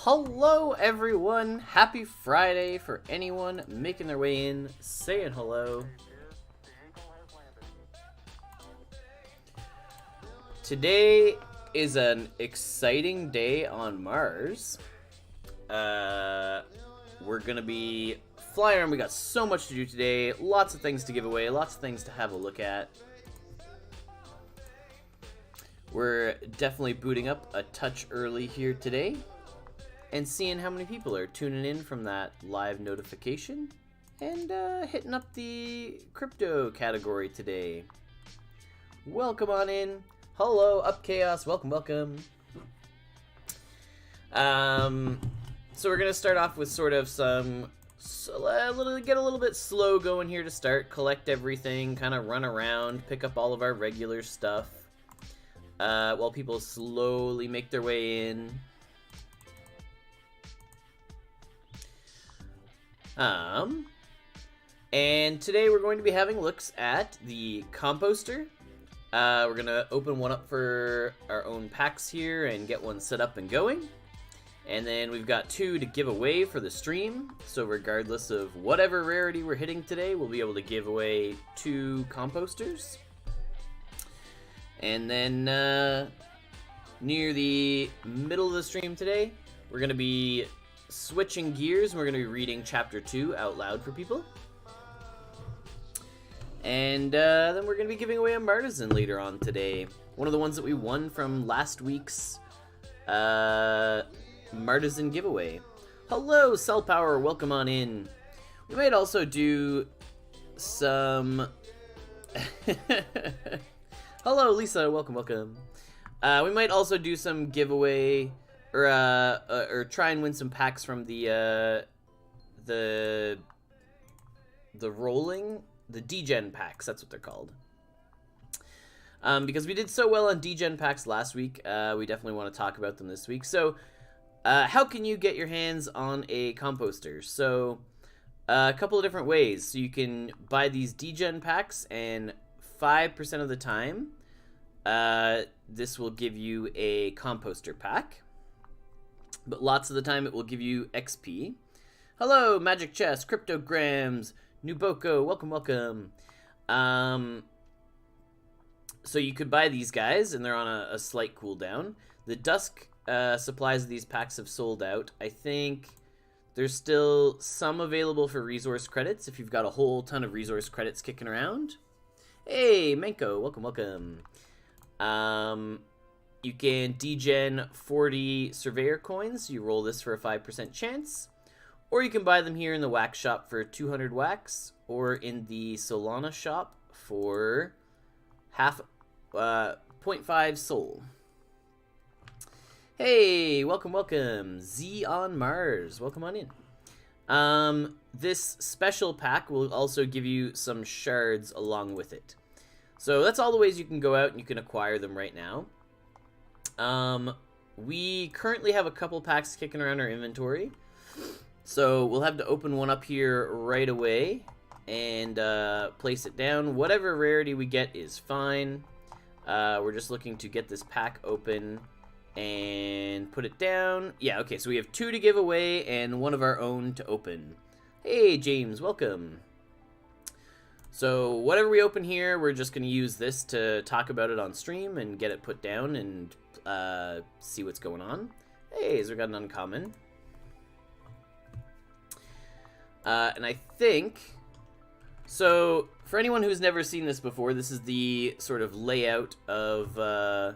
Hello everyone, happy Friday for anyone making their way in, saying hello. Today is an exciting day on Mars. We're gonna be flying around. We got so much to do today, lots of things to give away, lots of things to have a look at. We're definitely booting up a touch early here today and seeing how many people are tuning in from that live notification and hitting up the crypto category today. Welcome on in. Hello, Up Chaos. Welcome, welcome. So we're gonna start off with sort of get a little bit slow going here to start. Collect everything, kind of run around, pick up all of our regular stuff while people slowly make their way in. And today we're going to be having looks at the composter. We're gonna open one up for our own packs here and get one set up and going. And then we've got 2 to give away for the stream. So regardless of whatever rarity we're hitting today, we'll be able to give away 2 composters. And then near the middle of the stream today, we're gonna be switching gears, and we're going to be reading Chapter 2 out loud for people. And then we're going to be giving away a Martisan later on today. One of the ones that we won from last week's Martisan giveaway. Hello, Cell Power. Welcome on in. We might also do some... Hello, Lisa. Welcome, welcome. We might also do some giveaway... or try and win some packs from the degen packs. That's what they're called. Because we did so well on degen packs last week, we definitely want to talk about them this week. So, how can you get your hands on a composter? So, a couple of different ways. So you can buy these degen packs, and 5% of the time, this will give you a composter pack. But lots of the time it will give you XP. Hello, Magic Chess, Cryptograms, Nuboko, welcome, welcome. So you could buy these guys, and they're on a slight cooldown. The Dusk supplies of these packs have sold out. I think there's still some available for resource credits if you've got a whole ton of resource credits kicking around. Hey, Menko, welcome, welcome. You can degen 40 Surveyor coins. You roll this for a 5% chance. Or you can buy them here in the Wax Shop for 200 wax. Or in the Solana Shop for 0.5 soul. Hey, welcome, welcome. Z on Mars. Welcome on in. This special pack will also give you some shards along with it. So that's all the ways you can go out and you can acquire them right now. We currently have a couple packs kicking around our inventory, so we'll have to open one up here right away and place it down. Whatever rarity we get is fine. We're just looking to get this pack open and put it down. Yeah, okay, so we have 2 to give away and 1 of our own to open. Hey, James, welcome. So whatever we open here, we're just going to use this to talk about it on stream and get it put down and see what's going on. Hey, so we got an uncommon. And I think... So, for anyone who's never seen this before, this is the sort of layout of the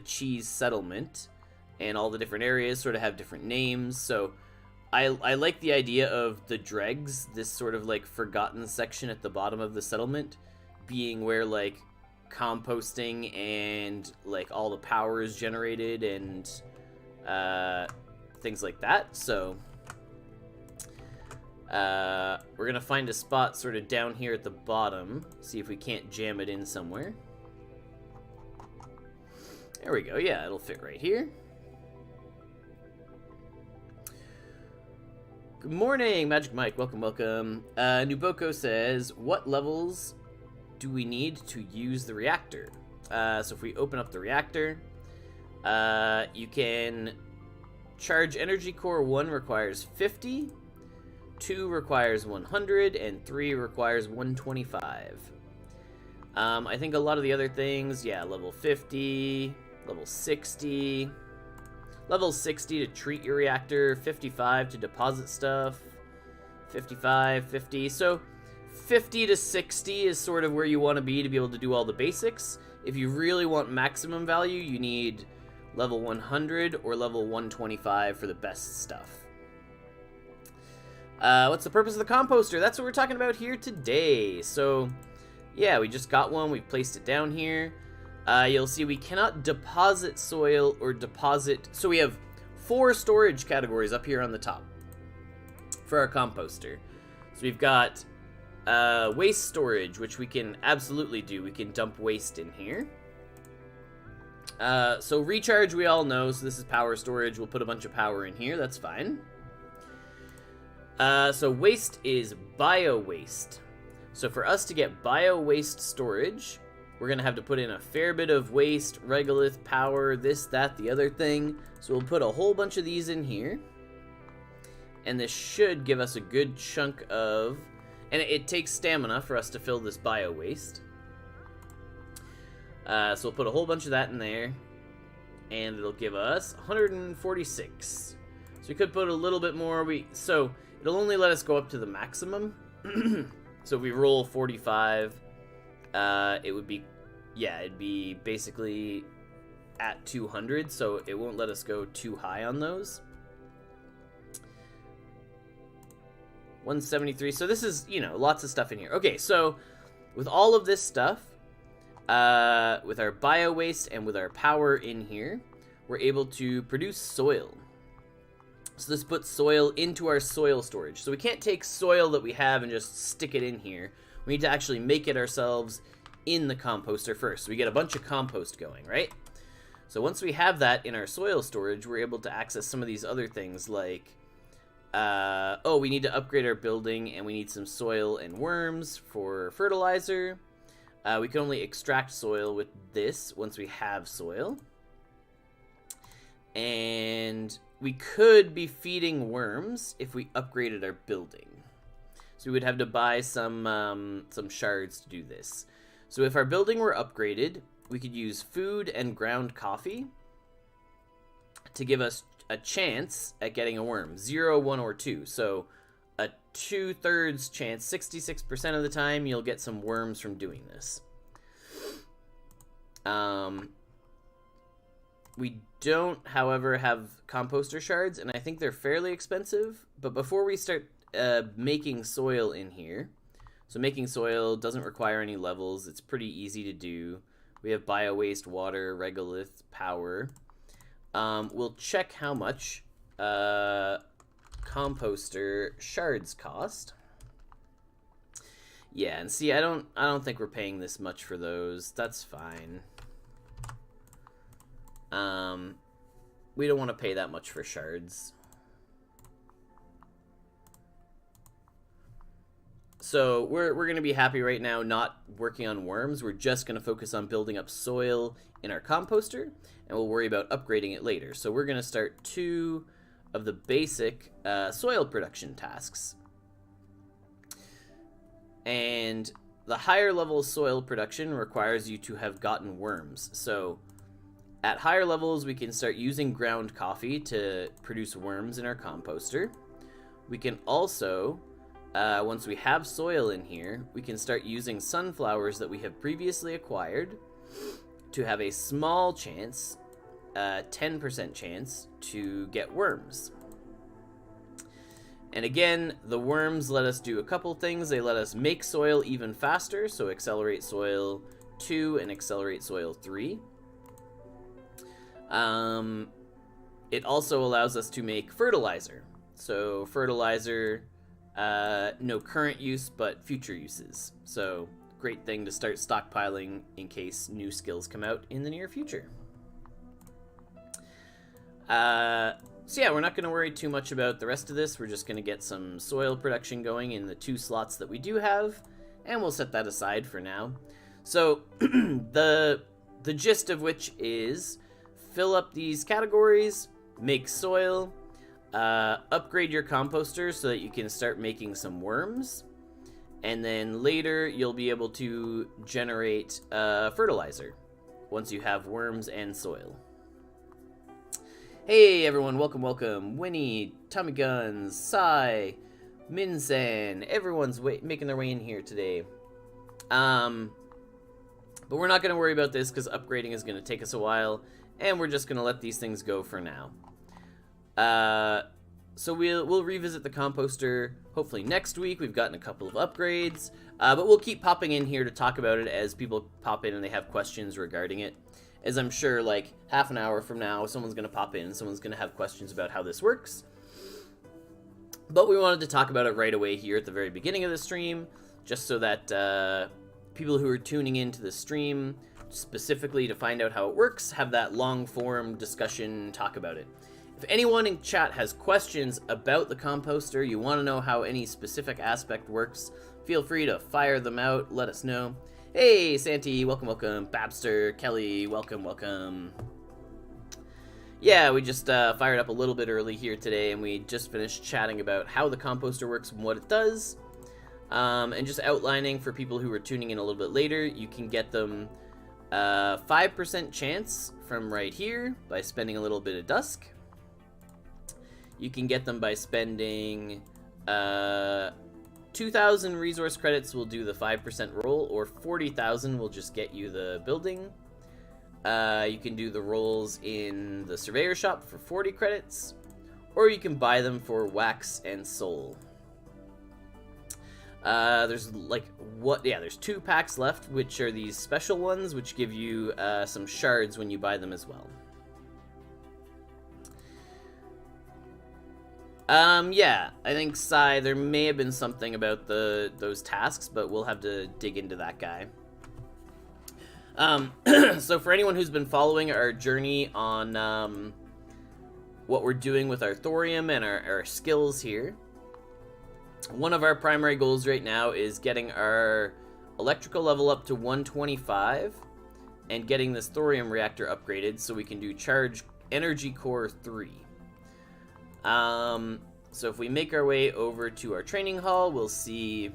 cheese settlement. And all the different areas sort of have different names. So, I like the idea of the dregs, this sort of like forgotten section at the bottom of the settlement, being where like composting and like all the power is generated and things like that. So we're gonna find a spot sort of down here at the bottom, see if we can't jam it in somewhere. There we go. Yeah, it'll fit right here. Good morning, Magic Mike. Welcome, welcome. Nuboko says, what levels do we need to use the reactor? So if we open up the reactor, you can Charge energy core 1 requires 50, 2 requires 100, and 3 requires 125. I think a lot of the other things, yeah, level 50, level 60, level 60 to treat your reactor, 55 to deposit stuff, 55, 50. So 50 to 60 is sort of where you want to be able to do all the basics. If you really want maximum value, you need level 100 or level 125 for the best stuff. What's the purpose of the composter? That's what we're talking about here today. So, yeah, we just got one. We've placed it down here. You'll see we cannot deposit soil or deposit... So we have 4 storage categories up here on the top for our composter. So we've got waste storage, which we can absolutely do. We can dump waste in here. So recharge we all know, so this is power storage. We'll put a bunch of power in here, that's fine. So waste is bio-waste. So for us to get bio-waste storage, we're going to have to put in a fair bit of waste, regolith, power, this, that, the other thing. So we'll put a whole bunch of these in here. And this should give us a good chunk of... And it takes stamina for us to fill this bio-waste. So we'll put a whole bunch of that in there. And it'll give us 146. So we could put a little bit more. So it'll only let us go up to the maximum. So if we roll 45, it would be... Yeah, it'd be basically at 200. So it won't let us go too high on those. 173. So this is, you know, lots of stuff in here. Okay, so with all of this stuff, with our bio waste and with our power in here, we're able to produce soil. So this puts soil into our soil storage. So we can't take soil that we have and just stick it in here. We need to actually make it ourselves in the composter first. So we get a bunch of compost going, right? So once we have that in our soil storage, we're able to access some of these other things like, oh, we need to upgrade our building and we need some soil and worms for fertilizer. We can only extract soil with this once we have soil. And we could be feeding worms if we upgraded our building. So we would have to buy some shards to do this. So if our building were upgraded, we could use food and ground coffee to give us a chance at getting a worm. 0, 1, or 2. So a 2/3 chance, 66% of the time, you'll get some worms from doing this. We don't, however, have composter shards, and I think they're fairly expensive. But before we start making soil in here, so making soil doesn't require any levels. It's pretty easy to do. We have bio waste, water, regolith, power. We'll check how much composter shards cost. Yeah, and see, I don't think we're paying this much for those. That's fine. We don't want to pay that much for shards. So we're going to be happy right now not working on worms. We're just going to focus on building up soil in our composter, and we'll worry about upgrading it later. So we're going to start 2 of the basic soil production tasks. And the higher level soil production requires you to have gotten worms. So at higher levels, we can start using ground coffee to produce worms in our composter. We can also, once we have soil in here, we can start using sunflowers that we have previously acquired to have a small chance, 10% chance, to get worms. And again, the worms let us do a couple things. They let us make soil even faster, so accelerate soil 2 and accelerate soil 3. It also allows us to make fertilizer. So fertilizer, no current use, but future uses. So great thing to start stockpiling in case new skills come out in the near future. So yeah, we're not going to worry too much about the rest of this. We're just going to get some soil production going in the 2 slots that we do have, and we'll set that aside for now. So the gist of which is fill up these categories, make soil, upgrade your composter so that you can start making some worms, and then later you'll be able to generate fertilizer once you have worms and soil. Hey everyone, welcome. Winnie, Tommy Guns, Sai, Minsan, everyone's making their way in here today. But we're not going to worry about this because upgrading is going to take us a while, and we're just going to let these things go for now. So we'll revisit the composter hopefully next week. We've gotten a couple of upgrades, but we'll keep popping in here to talk about it as people pop in and they have questions regarding it. As I'm sure, like, half an hour from now, someone's going to pop in and someone's going to have questions about how this works. But we wanted to talk about it right away here at the very beginning of the stream, just so that people who are tuning into the stream specifically to find out how it works have that long-form discussion, talk about it. If anyone in chat has questions about the composter, you want to know how any specific aspect works, feel free to fire them out, let us know. Hey, Santi, welcome. Babster, Kelly, welcome. Yeah, we just fired up a little bit early here today, and we just finished chatting about how the composter works and what it does. And just outlining for people who are tuning in a little bit later, you can get them 5% chance from right here by spending a little bit of dusk. You can get them by spending 2,000 resource credits will do the 5% roll, or 40,000 will just get you the building. You can do the rolls in the surveyor shop for 40 credits, or you can buy them for wax and soul. There's there's 2 packs left, which are these special ones, which give you some shards when you buy them as well. Yeah, I think, Sai, there may have been something about those tasks, but we'll have to dig into that guy. So for anyone who's been following our journey on what we're doing with our thorium and our skills here, one of our primary goals right now is getting our electrical level up to 125 and getting this thorium reactor upgraded so we can do charge energy core 3. So if we make our way over to our training hall, we'll see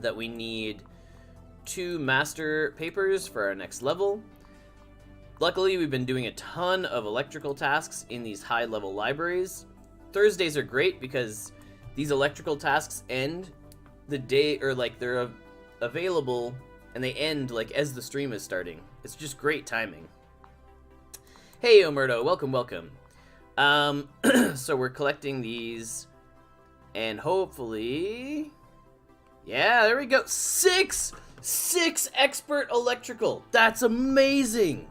that we need 2 master papers for our next level. Luckily, we've been doing a ton of electrical tasks in these high-level libraries. Thursdays are great because these electrical tasks end the day, or like they're available and they end like as the stream is starting. It's just great timing. Hey, Omerto, welcome. So we're collecting these, and hopefully, yeah, there we go. 6 expert electrical. That's amazing.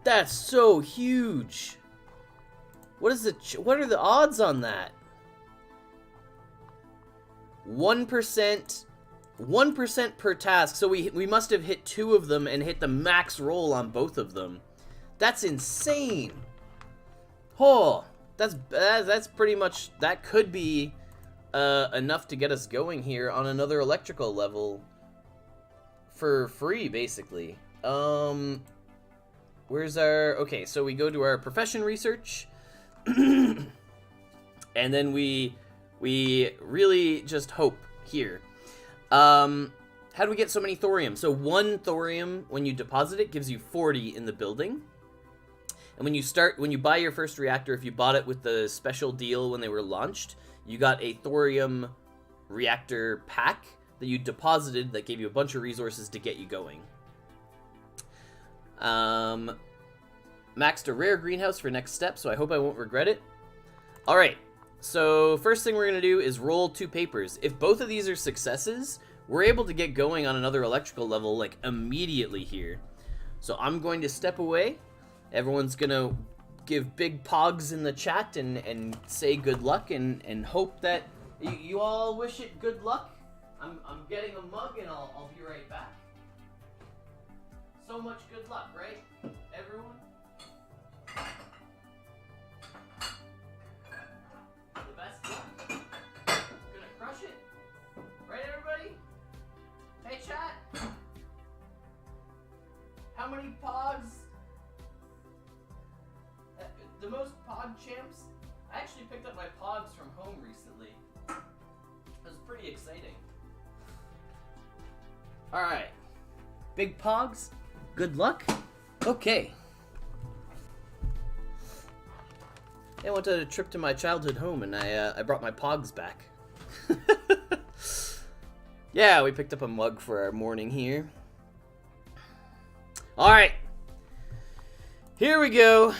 That's so huge. What are the odds on that? 1% per task. So we must have hit 2 of them and hit the max roll on both of them. That's insane. Oh, that's pretty much, that could be enough to get us going here on another electrical level for free, basically. Where's our, okay, so we go to our profession research, and then we really just hope here. How do we get so many thorium? So 1 thorium, when you deposit it, gives you 40 in the building. And when you buy your first reactor, if you bought it with the special deal when they were launched, you got a thorium reactor pack that you deposited that gave you a bunch of resources to get you going. Maxed a rare greenhouse for next step, so I hope I won't regret it. Alright, so first thing we're going to do is roll 2 papers. If both of these are successes, we're able to get going on another electrical level, like, immediately here. So I'm going to step away. Everyone's gonna give big pogs in the chat and say good luck and hope that you all wish it good luck. I'm getting a mug and I'll be right back. So much good luck, right, everyone? The best luck. Gonna crush it, right, everybody? Hey, chat. How many pogs? the most Pog Champs. I actually picked up my Pogs from home recently. It was pretty exciting. Alright. Big Pogs. Good luck. Okay. I went on a trip to my childhood home and I brought my Pogs back. Yeah, we picked up a mug for our morning here. Alright. Here we go.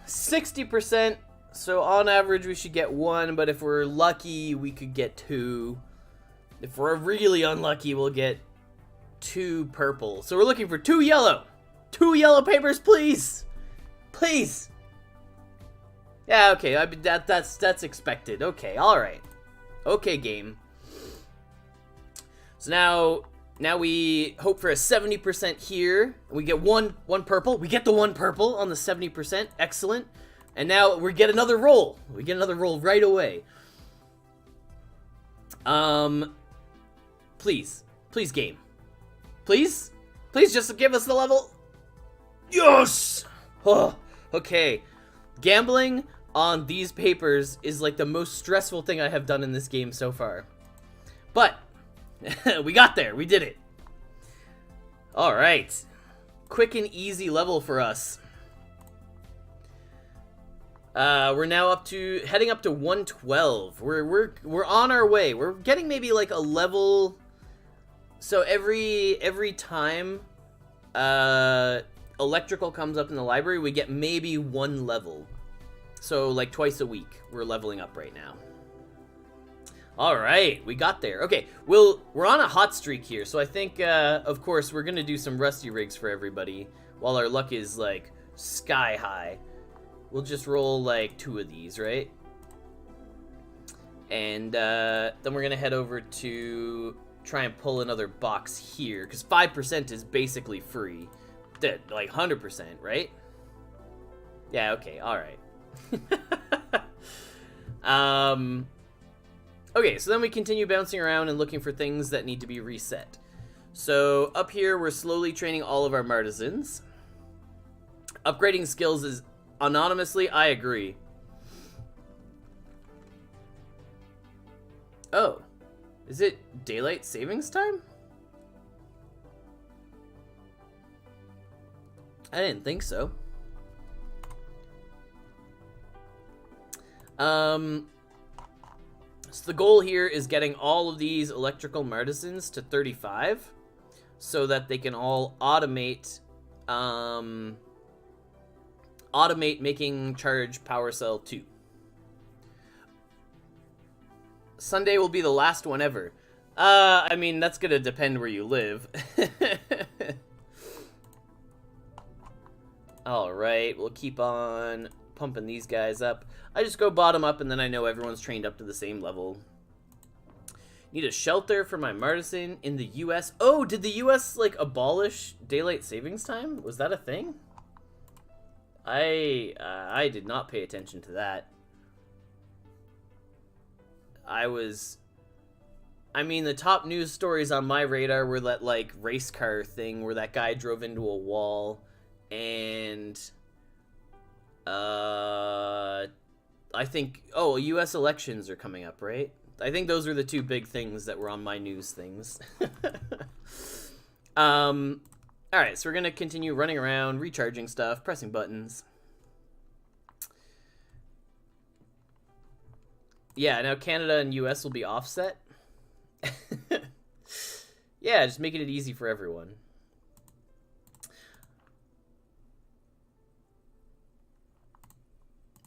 60%. So on average we should get 1, but if we're lucky we could get 2. If we're really unlucky we'll get 2 purple. So we're looking for 2 yellow. 2 yellow papers, please. Please. Yeah, okay. That's expected. Okay, all right. Okay, game. So now we hope for a 70% here. We get one purple. We get the 1 purple on the 70%. Excellent. And now we get another roll. We get another roll right away. Please game. Please just give us the level. Yes. Oh, okay. Gambling on these papers is like the most stressful thing I have done in this game so far. But we got there. We did it. All right. Quick and easy level for us. We're now heading up to 112. We're on our way. We're getting maybe like a level. So every time electrical comes up in the library, we get maybe 1 level. So like twice a week, we're leveling up right now. All right, we got there. Okay, we're on a hot streak here, so I think, of course, we're gonna do some rusty rigs for everybody while our luck is like sky high. We'll just roll like 2 of these, right? And then we're gonna head over to try and pull another box here, because 5% is basically free. Like 100%, right? Yeah, okay, all right. Okay, so then we continue bouncing around and looking for things that need to be reset. So up here, we're slowly training all of our Martisans. Upgrading skills is anonymously, I agree. Oh, is it daylight savings time? I didn't think so. So the goal here is getting all of these electrical Martisans to 35 so that they can all automate making charge power cell 2. Sunday will be the last one ever. I mean, that's gonna depend where you live. Alright, we'll keep on pumping these guys up. I just go bottom up and then I know everyone's trained up to the same level. Need a shelter for my Martisan in the US. Oh, did the US like abolish daylight savings time? Was that a thing? I did not pay attention to that. I mean, the top news stories on my radar were that like race car thing where that guy drove into a wall and I think, oh, US elections are coming up, right? I think those are the 2 big things that were on my news things. Alright, so we're gonna continue running around, recharging stuff, pressing buttons. Yeah, now Canada and US will be offset. Yeah, just making it easy for everyone.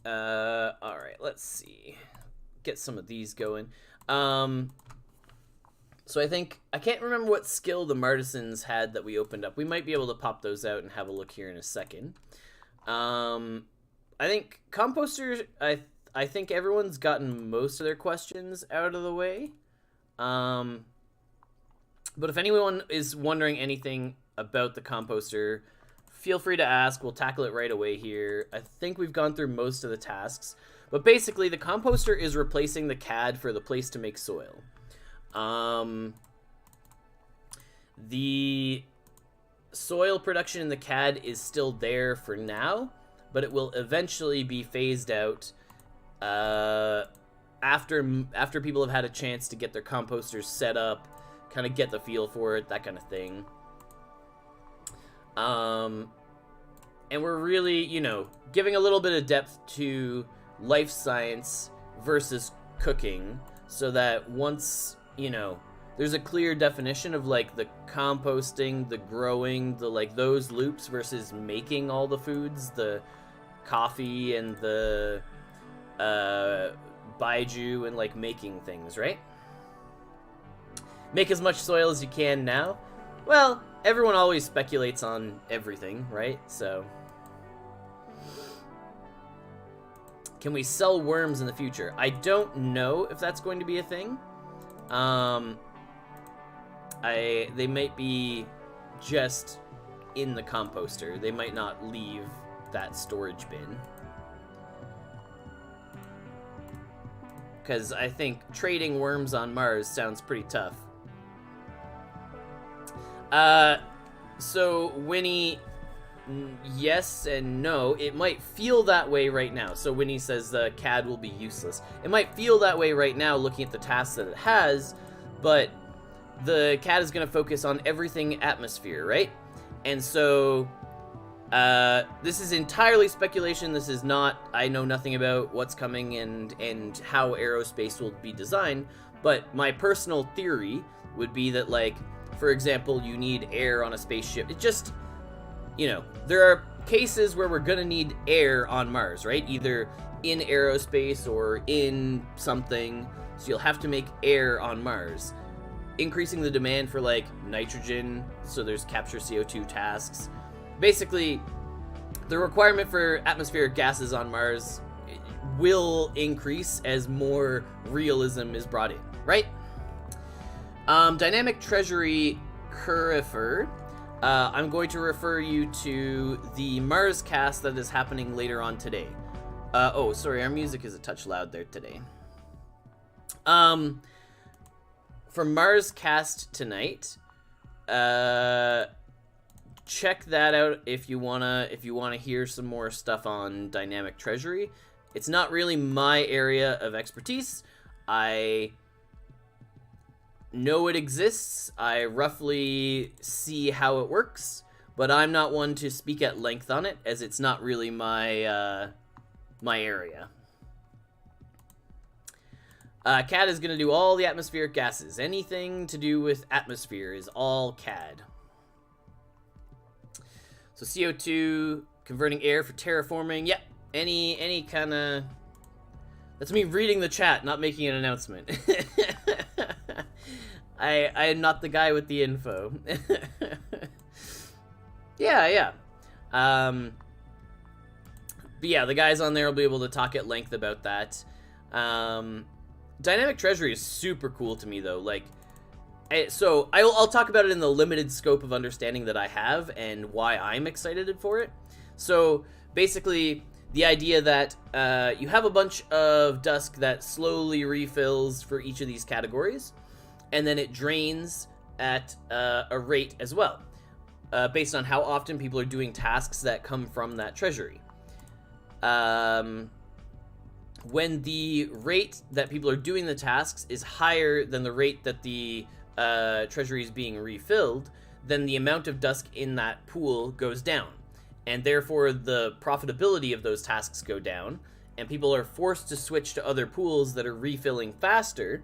Alright, let's see. Get some of these going. So I think, I can't remember what skill the Martisans had that we opened up. We might be able to pop those out and have a look here in a second. I think composters, I think everyone's gotten most of their questions out of the way. But if anyone is wondering anything about the composter, feel free to ask. We'll tackle it right away here. I think we've gone through most of the tasks. But basically, the composter is replacing the CAD for the place to make soil. The soil production in the CAD is still there for now, but it will eventually be phased out after people have had a chance to get their composters set up, kind of get the feel for it, that kind of thing. And we're really, you know, giving a little bit of depth to life science versus cooking, so that once, you know, there's a clear definition of, like, the composting, the growing, the, like, those loops versus making all the foods, the coffee and the baiju and, like, making things, right? Make as much soil as you can now. Well, everyone always speculates on everything, right? So, can we sell worms in the future? I don't know if that's going to be a thing. They might be just in the composter. They might not leave that storage bin. Because I think trading worms on Mars sounds pretty tough. So, Winnie, yes and no. It might feel that way right now. So Winnie says the CAD will be useless. It might feel that way right now looking at the tasks that it has, but the CAD is going to focus on everything atmosphere, right? And so, this is entirely speculation. This is not, I know nothing about what's coming and how aerospace will be designed, but my personal theory would be that, like, for example, you need air on a spaceship. It just, you know, there are cases where we're gonna need air on Mars, right? Either in aerospace or in something, so you'll have to make air on Mars. Increasing the demand for, like, nitrogen, so there's capture CO2 tasks. Basically, the requirement for atmospheric gases on Mars will increase as more realism is brought in, right? Dynamic Treasury Curifer, I'm going to refer you to the Mars cast that is happening later on today. Oh, sorry, our music is a touch loud there today. For Mars cast tonight, check that out if you wanna hear some more stuff on Dynamic Treasury. It's not really my area of expertise. I know it exists. I roughly see how it works, but I'm not one to speak at length on it, as it's not really my my area. CAD is going to do all the atmospheric gases. Anything to do with atmosphere is all CAD. So CO2, converting air for terraforming. Yep, any kind of... That's me reading the chat, not making an announcement. I am not the guy with the info. Yeah. But yeah, the guys on there will be able to talk at length about that. Dynamic Treasury is super cool to me, though. Like, so I'll talk about it in the limited scope of understanding that I have and why I'm excited for it. So basically, the idea that you have a bunch of dusk that slowly refills for each of these categories, and then it drains at a rate as well, based on how often people are doing tasks that come from that treasury. When the rate that people are doing the tasks is higher than the rate that the treasury is being refilled, then the amount of dusk in that pool goes down, and therefore the profitability of those tasks go down, and people are forced to switch to other pools that are refilling faster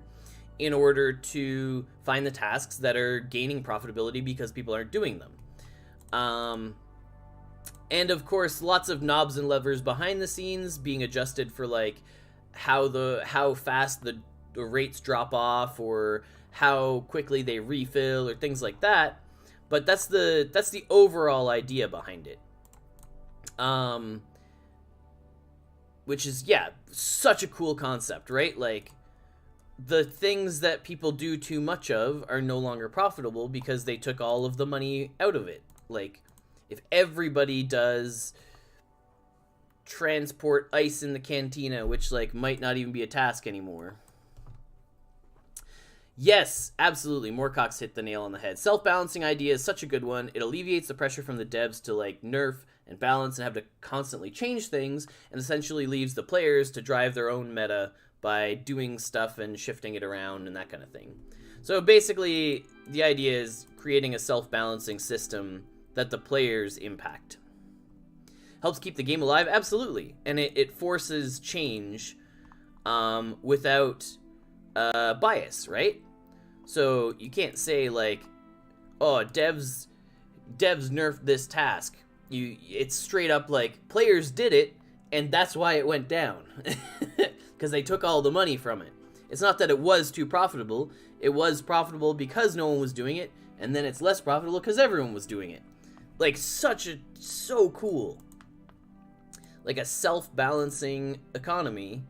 in order to find the tasks that are gaining profitability because people aren't doing them. And of course, lots of knobs and levers behind the scenes being adjusted for, like, how fast the rates drop off, or how quickly they refill, or things like that. But that's the overall idea behind it. Which is, yeah, such a cool concept, right? Like, the things that people do too much of are no longer profitable because they took all of the money out of it. Like, if everybody does transport ice in the cantina, which, like, might not even be a task anymore. Yes, absolutely. Moorcock's hit the nail on the head. Self-balancing idea is such a good one. It alleviates the pressure from the devs to like nerf and balance and have to constantly change things, and essentially leaves the players to drive their own meta by doing stuff and shifting it around and that kind of thing. So basically, the idea is creating a self-balancing system that the players impact. Helps keep the game alive? Absolutely. And it forces change without bias, right? So you can't say like, oh, devs nerfed this task. It's straight up like, players did it, and that's why it went down. Because they took all the money from it. It's not that it was too profitable. It was profitable because no one was doing it, and then it's less profitable because everyone was doing it. Like, so cool. Like a self-balancing economy.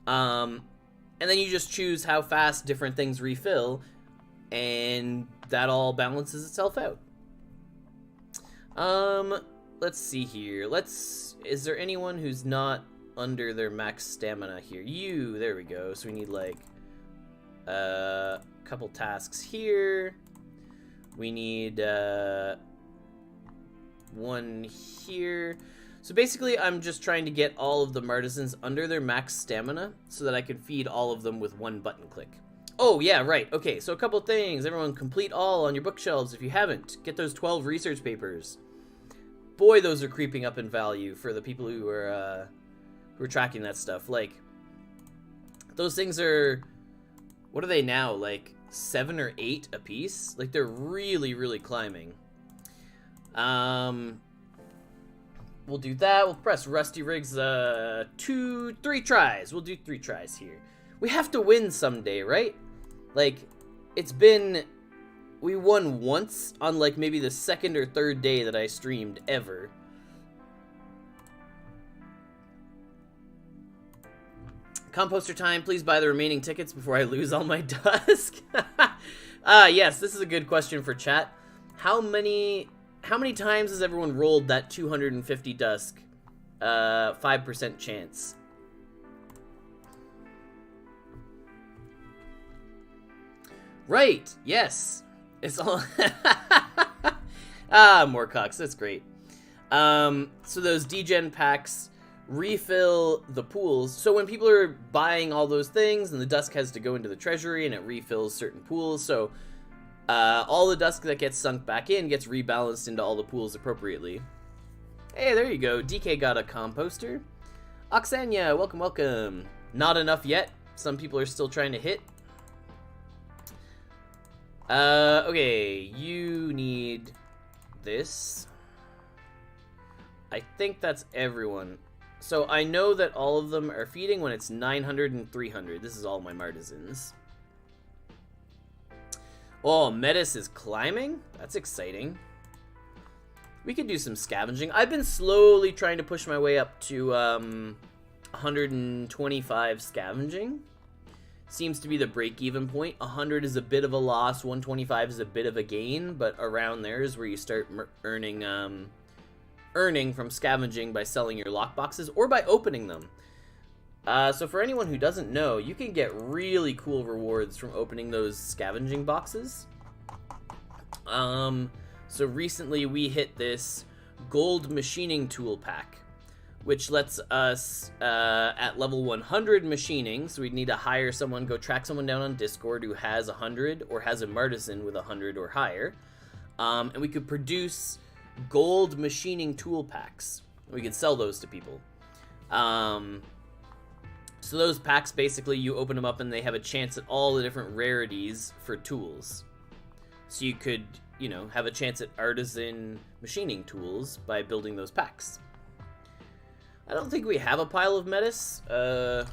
And then you just choose how fast different things refill, and that all balances itself out. Let's see here. Is there anyone who's not under their max stamina here? There we go. So we need like a couple tasks here. We need one here. So basically, I'm just trying to get all of the Martisans under their max stamina so that I can feed all of them with one button click. Oh, yeah, right. Okay, so a couple things. Everyone, complete all on your bookshelves if you haven't. Get those 12 research papers. Boy, those are creeping up in value for the people who are tracking that stuff. Like, those things are... What are they now? Like, 7 or 8 a piece? Like, they're really, really climbing. We'll do that. We'll press Rusty Riggs 3 tries. We'll do 3 tries here. We have to win someday, right? Like, we won once on like maybe the 2nd or 3rd day that I streamed ever. Composter time, please buy the remaining tickets before I lose all my dusk. Yes, this is a good question for chat. How many times has everyone rolled that 250 dusk 5% chance? Right, yes. It's all... Moorcocks, that's great. So those degen packs refill the pools. So when people are buying all those things, and the dusk has to go into the treasury, and it refills certain pools, so all the dusk that gets sunk back in gets rebalanced into all the pools appropriately. Hey, there you go. DK got a composter. Oksania, welcome, welcome. Not enough yet. Some people are still trying to hit. Okay, you need this. I think that's everyone. So I know that all of them are feeding when it's 900 and 300. This is all my Martisans. Oh, Metis is climbing? That's exciting. We could do some scavenging. I've been slowly trying to push my way up to 125 scavenging. Seems to be the break-even point. 100 is a bit of a loss, 125 is a bit of a gain, but around there is where you start earning from scavenging by selling your lockboxes or by opening them. So for anyone who doesn't know, you can get really cool rewards from opening those scavenging boxes. So recently we hit this gold machining tool pack, which lets us, at level 100 machining, so we'd need to hire someone, go track someone down on Discord who has 100 or has a Martisan with 100 or higher, and we could produce gold machining tool packs. We could sell those to people. So those packs, basically, you open them up and they have a chance at all the different rarities for tools. So you could, have a chance at artisan machining tools by building those packs. I don't think we have a pile of Metis. Nah,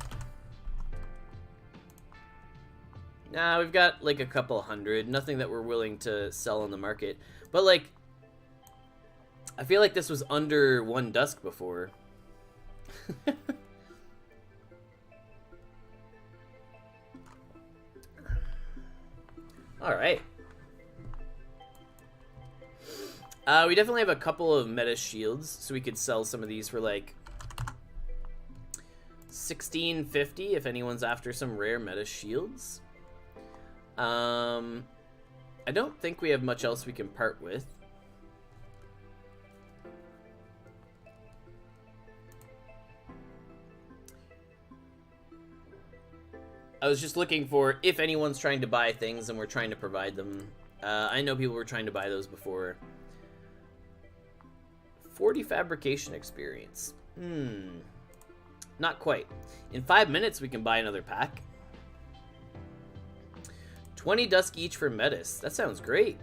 we've got like a couple hundred. Nothing that we're willing to sell on the market. But like, I feel like this was under 1 dusk before. Alright. We definitely have a couple of Metis shields, so we could sell some of these for like 1650 if anyone's after some rare Metis shields. I don't think we have much else we can part with. I was just looking for if anyone's trying to buy things and we're trying to provide them. I know people were trying to buy those before. 40 fabrication experience. Not quite. In 5 minutes, we can buy another pack. 20 dusk each for Metis. That sounds great.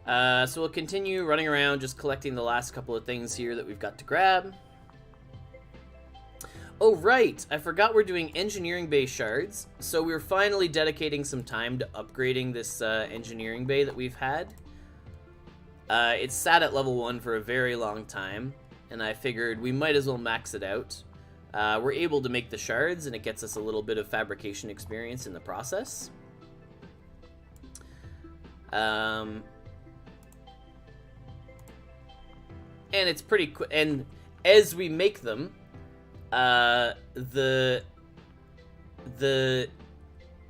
So we'll continue running around, just collecting the last couple of things here that we've got to grab. Oh, right. I forgot we're doing engineering bay shards. So we're finally dedicating some time to upgrading this engineering bay that we've had. It's sat at level 1 for a very long time, and I figured we might as well max it out. We're able to make the shards, and it gets us a little bit of fabrication experience in the process. And it's pretty quick. And as we make them, the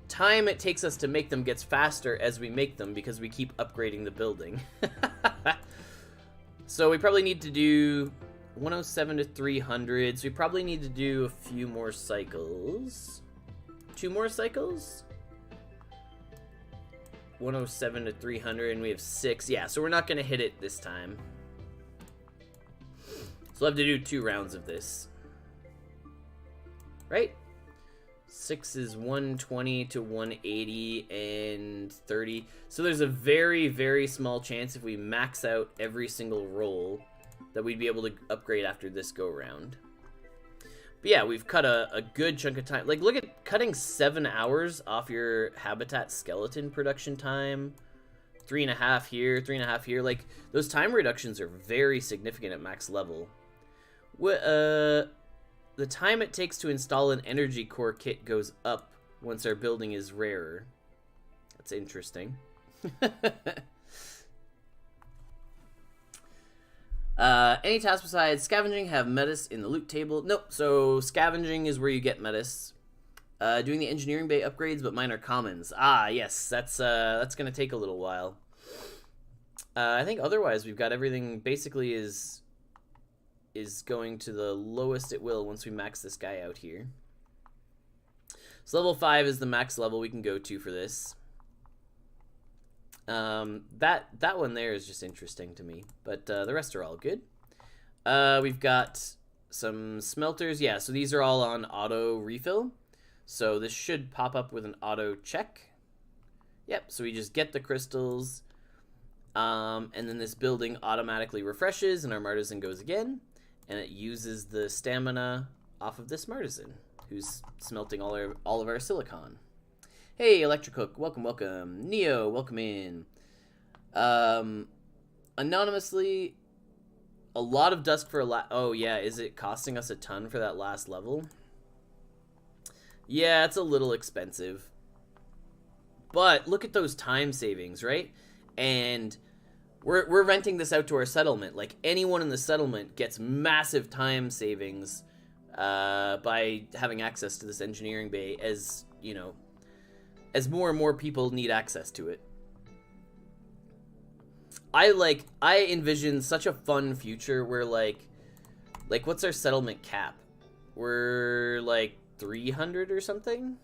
time it takes us to make them gets faster as we make them because we keep upgrading the building. So we probably need to do 107 to 300. So we probably need to do a few more cycles. 2 more cycles? 107 to 300, and we have 6. Yeah, so we're not going to hit it this time. So we'll have to do 2 rounds of this. Right? 6 is 120 to 180 and 30. So there's a very, very small chance if we max out every single roll that we'd be able to upgrade after this go round. But yeah, we've cut a good chunk of time. Like, look at cutting 7 hours off your habitat skeleton production time. 3.5 here, 3.5 here. Like, those time reductions are very significant at max level. The time it takes to install an energy core kit goes up once our building is rarer. That's interesting. Any tasks besides scavenging have metis in the loot table? Nope. So scavenging is where you get metis. Doing the engineering bay upgrades, but mine are commons. Ah, yes. That's gonna take a little while. I think otherwise we've got everything basically is going to the lowest it will once we max this guy out here. So level 5 is the max level we can go to for this. That one there is just interesting to me, but the rest are all good. We've got some smelters. Yeah, so these are all on auto refill. So this should pop up with an auto check. Yep, so we just get the crystals. And then this building automatically refreshes and our Martisan goes again. And it uses the stamina off of this Martisan, who's smelting all of our silicon. Hey, Electricook, welcome, welcome. Neo, welcome in. Anonymously, a lot of dusk for oh yeah, is it costing us a ton for that last level? Yeah, it's a little expensive. But look at those time savings, right? And we're renting this out to our settlement. Like, anyone in the settlement gets massive time savings by having access to this engineering bay, as, you know, as more and more people need access to it. I envision such a fun future where, like what's our settlement cap? We're like 300 or something?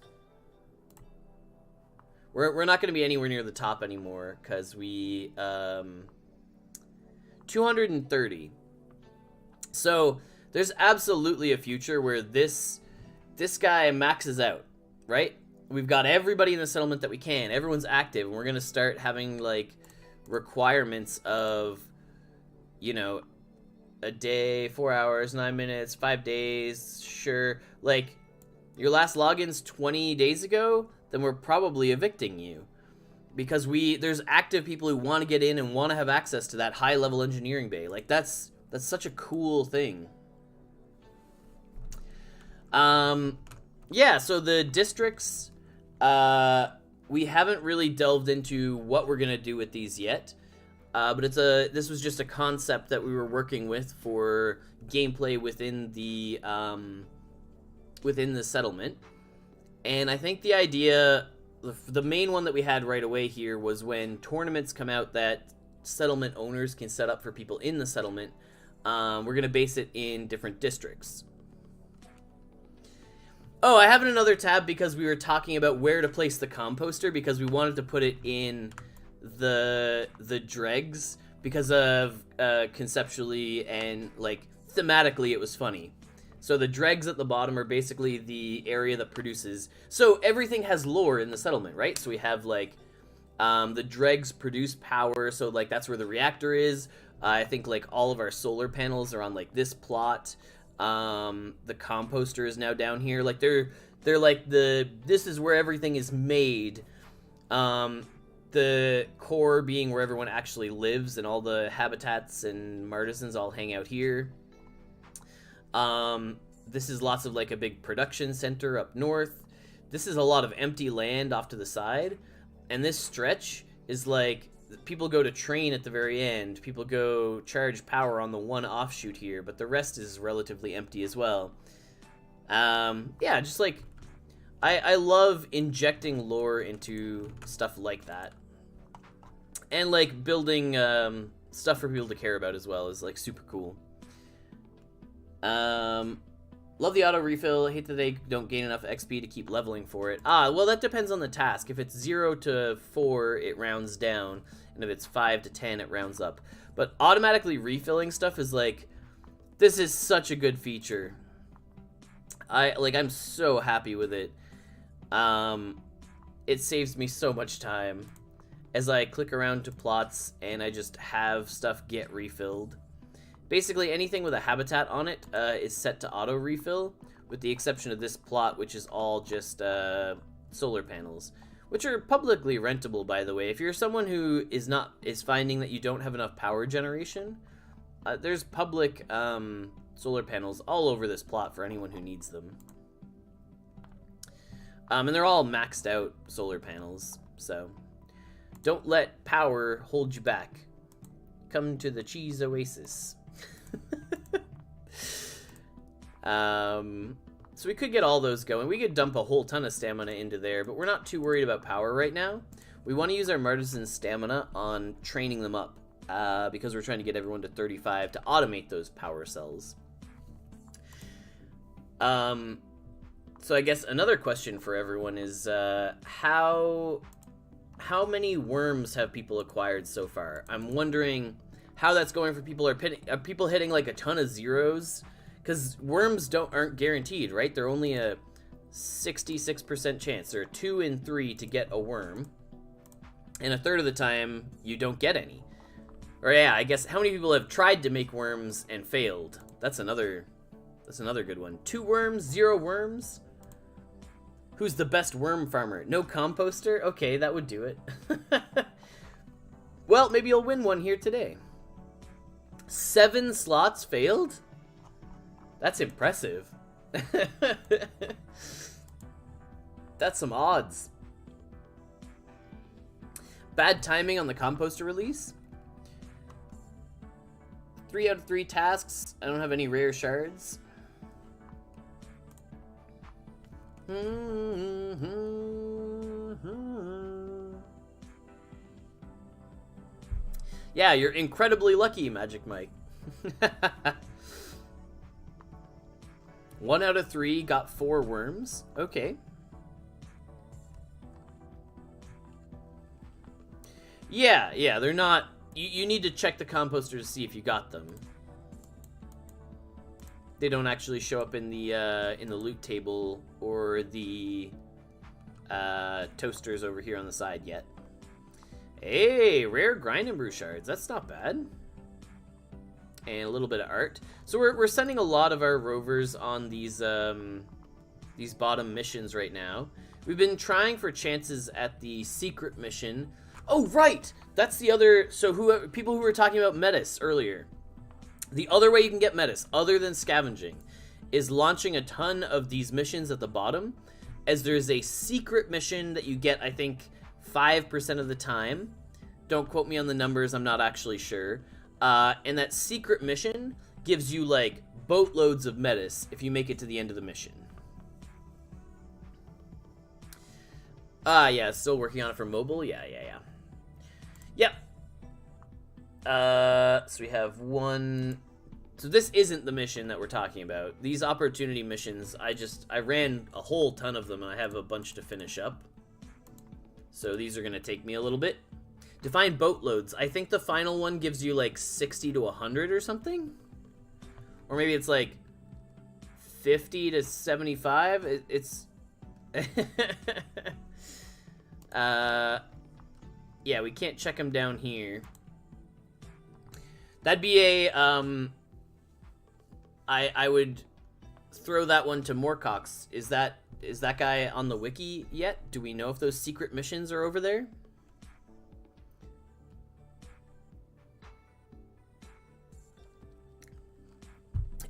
We're not going to be anywhere near the top anymore because we 230. So there's absolutely a future where this guy maxes out, right? We've got everybody in the settlement that we can. Everyone's active, and we're going to start having like requirements of, you know, a day, 4 hours, 9 minutes, 5 days, sure. Like, your last login's 20 days ago, then we're probably evicting you. Because there's active people who want to get in and want to have access to that high-level engineering bay. Like, that's such a cool thing. Yeah, so the districts, we haven't really delved into what we're going to do with these yet. But this was just a concept that we were working with for gameplay within the settlement. And I think the idea, the main one that we had right away here was when tournaments come out that settlement owners can set up for people in the settlement, we're going to base it in different districts. Oh, I have another tab because we were talking about where to place the composter because we wanted to put it in the dregs because of conceptually and like thematically it was funny. So the dregs at the bottom are basically the area that produces. So everything has lore in the settlement, right? So we have like the dregs produce power. So like that's where the reactor is. I think like all of our solar panels are on like this plot. The composter is now down here. Like they're like this is where everything is made. The core being where everyone actually lives and all the habitats and artisans all hang out here. This is lots of like a big production center up north. This is a lot of empty land off to the side. And this stretch is like, people go to train at the very end. People go charge power on the one offshoot here, but the rest is relatively empty as well. Yeah, just like, I love injecting lore into stuff like that. And like building stuff for people to care about as well is like super cool. Love the auto refill. Hate that they don't gain enough XP to keep leveling for it. Well, that depends on the task. If it's 0 to 4, it rounds down. And if it's 5 to 10, it rounds up. But automatically refilling stuff is like, this is such a good feature. I'm so happy with it. It saves me so much time as I click around to plots and I just have stuff get refilled. Basically, anything with a habitat on it is set to auto-refill, with the exception of this plot, which is all just solar panels, which are publicly rentable, by the way. If you're someone who is finding that you don't have enough power generation, there's public solar panels all over this plot for anyone who needs them. And they're all maxed out solar panels, so don't let power hold you back. Come to the cheese oasis. So we could get all those going. We could dump a whole ton of stamina into there, but we're not too worried about power right now. We want to use our Martisan stamina on training them up, because we're trying to get everyone to 35 to automate those power cells. So I guess another question for everyone is, how many worms have people acquired so far? I'm wondering how that's going for people. Are people hitting like a ton of zeros? Because worms aren't guaranteed, right? They're only a 66% chance. There are 2 in 3 to get a worm. And a third of the time, you don't get any. Or yeah, I guess, how many people have tried to make worms and failed? That's another good one. 2 worms, 0 worms? Who's the best worm farmer? No composter? Okay, that would do it. Well, maybe you'll win one here today. 7 slots failed? That's impressive. That's some odds. Bad timing on the composter release. 3 out of 3 tasks. I don't have any rare shards. Yeah, you're incredibly lucky, Magic Mike. 1 out of 3 got 4 worms. Okay. Yeah, they're not... You need to check the composter to see if you got them. They don't actually show up in the loot table or the toasters over here on the side yet. Hey, rare grind and brew shards. That's not bad. And a little bit of art. So we're sending a lot of our rovers on these bottom missions right now. We've been trying for chances at the secret mission. Oh, right! That's the other... So people who were talking about Metis earlier. The other way you can get Metis, other than scavenging, is launching a ton of these missions at the bottom, as there's a secret mission that you get, I think, 5% of the time. Don't quote me on the numbers, I'm not actually sure. And that secret mission gives you, like, boatloads of Metis if you make it to the end of the mission. Yeah, still working on it for mobile. Yeah. Yep. So we have one. So this isn't the mission that we're talking about. These opportunity missions, I ran a whole ton of them, and I have a bunch to finish up. So these are going to take me a little bit. Define boatloads. I think the final one gives you like 60 to 100 or something. Or maybe it's like 50 to 75. It's... yeah, we can't check them down here. That'd be a, I would throw that one to Moorcock's. Is that guy on the wiki yet? Do we know if those secret missions are over there?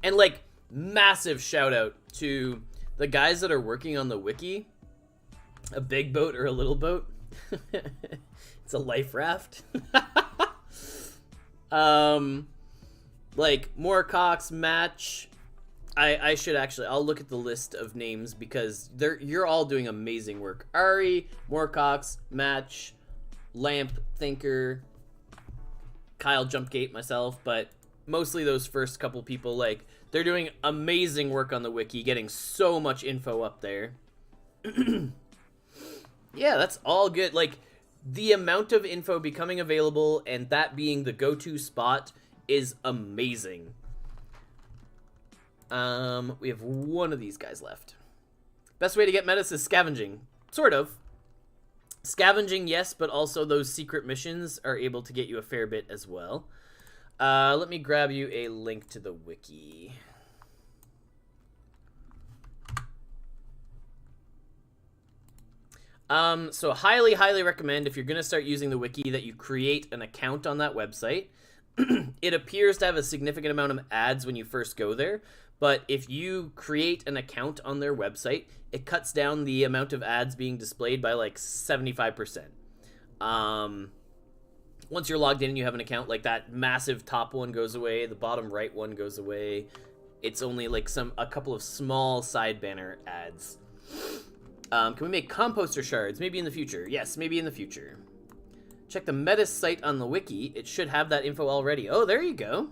And, like, massive shout out to the guys that are working on the wiki. A big boat or a little boat. It's a life raft. Like, Moorcock's, Match. I should actually, I'll look at the list of names because you're all doing amazing work. Ari, Moorcock's, Match, Lamp, Thinker, Kyle Jumpgate, myself, but mostly those first couple people, like, they're doing amazing work on the wiki, getting so much info up there. Yeah, that's all good. Like, the amount of info becoming available and that being the go-to spot is amazing. We have one of these guys left. Best way to get metas is scavenging. Sort of. Scavenging, yes, but also those secret missions are able to get you a fair bit as well. Let me grab you a link to the wiki. So highly recommend, if you're going to start using the wiki, that you create an account on that website. It appears to have a significant amount of ads when you first go there, but if you create an account on their website, it cuts down the amount of ads being displayed by like 75%. Once you're logged in and you have an account, like, that massive top one goes away, the bottom right one goes away. It's only like a couple of small side banner ads. Can we make composter shards? Maybe in the future. Yes, maybe in the future. Check the Metis site on the wiki. It should have that info already. Oh, there you go.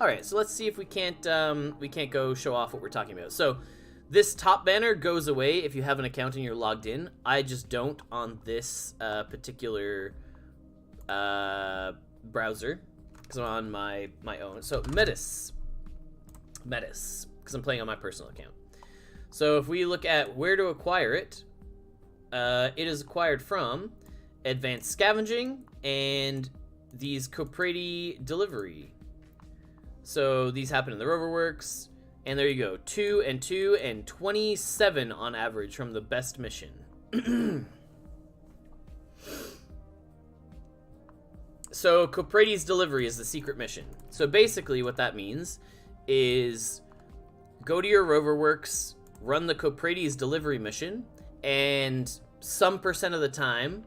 All right, so let's see if we can't go show off what we're talking about. So this top banner goes away if you have an account and you're logged in. I just don't on this particular browser because I'm on my own. So Metis, because I'm playing on my personal account. So if we look at where to acquire it, it is acquired from Advanced Scavenging and these Coprati Delivery. So these happen in the Roverworks, and there you go, 2 and 2 and 27 on average from the best mission. So Coprati's Delivery is the secret mission. So basically what that means is go to your Roverworks, run the Coprati's Delivery mission, and some percent of the time,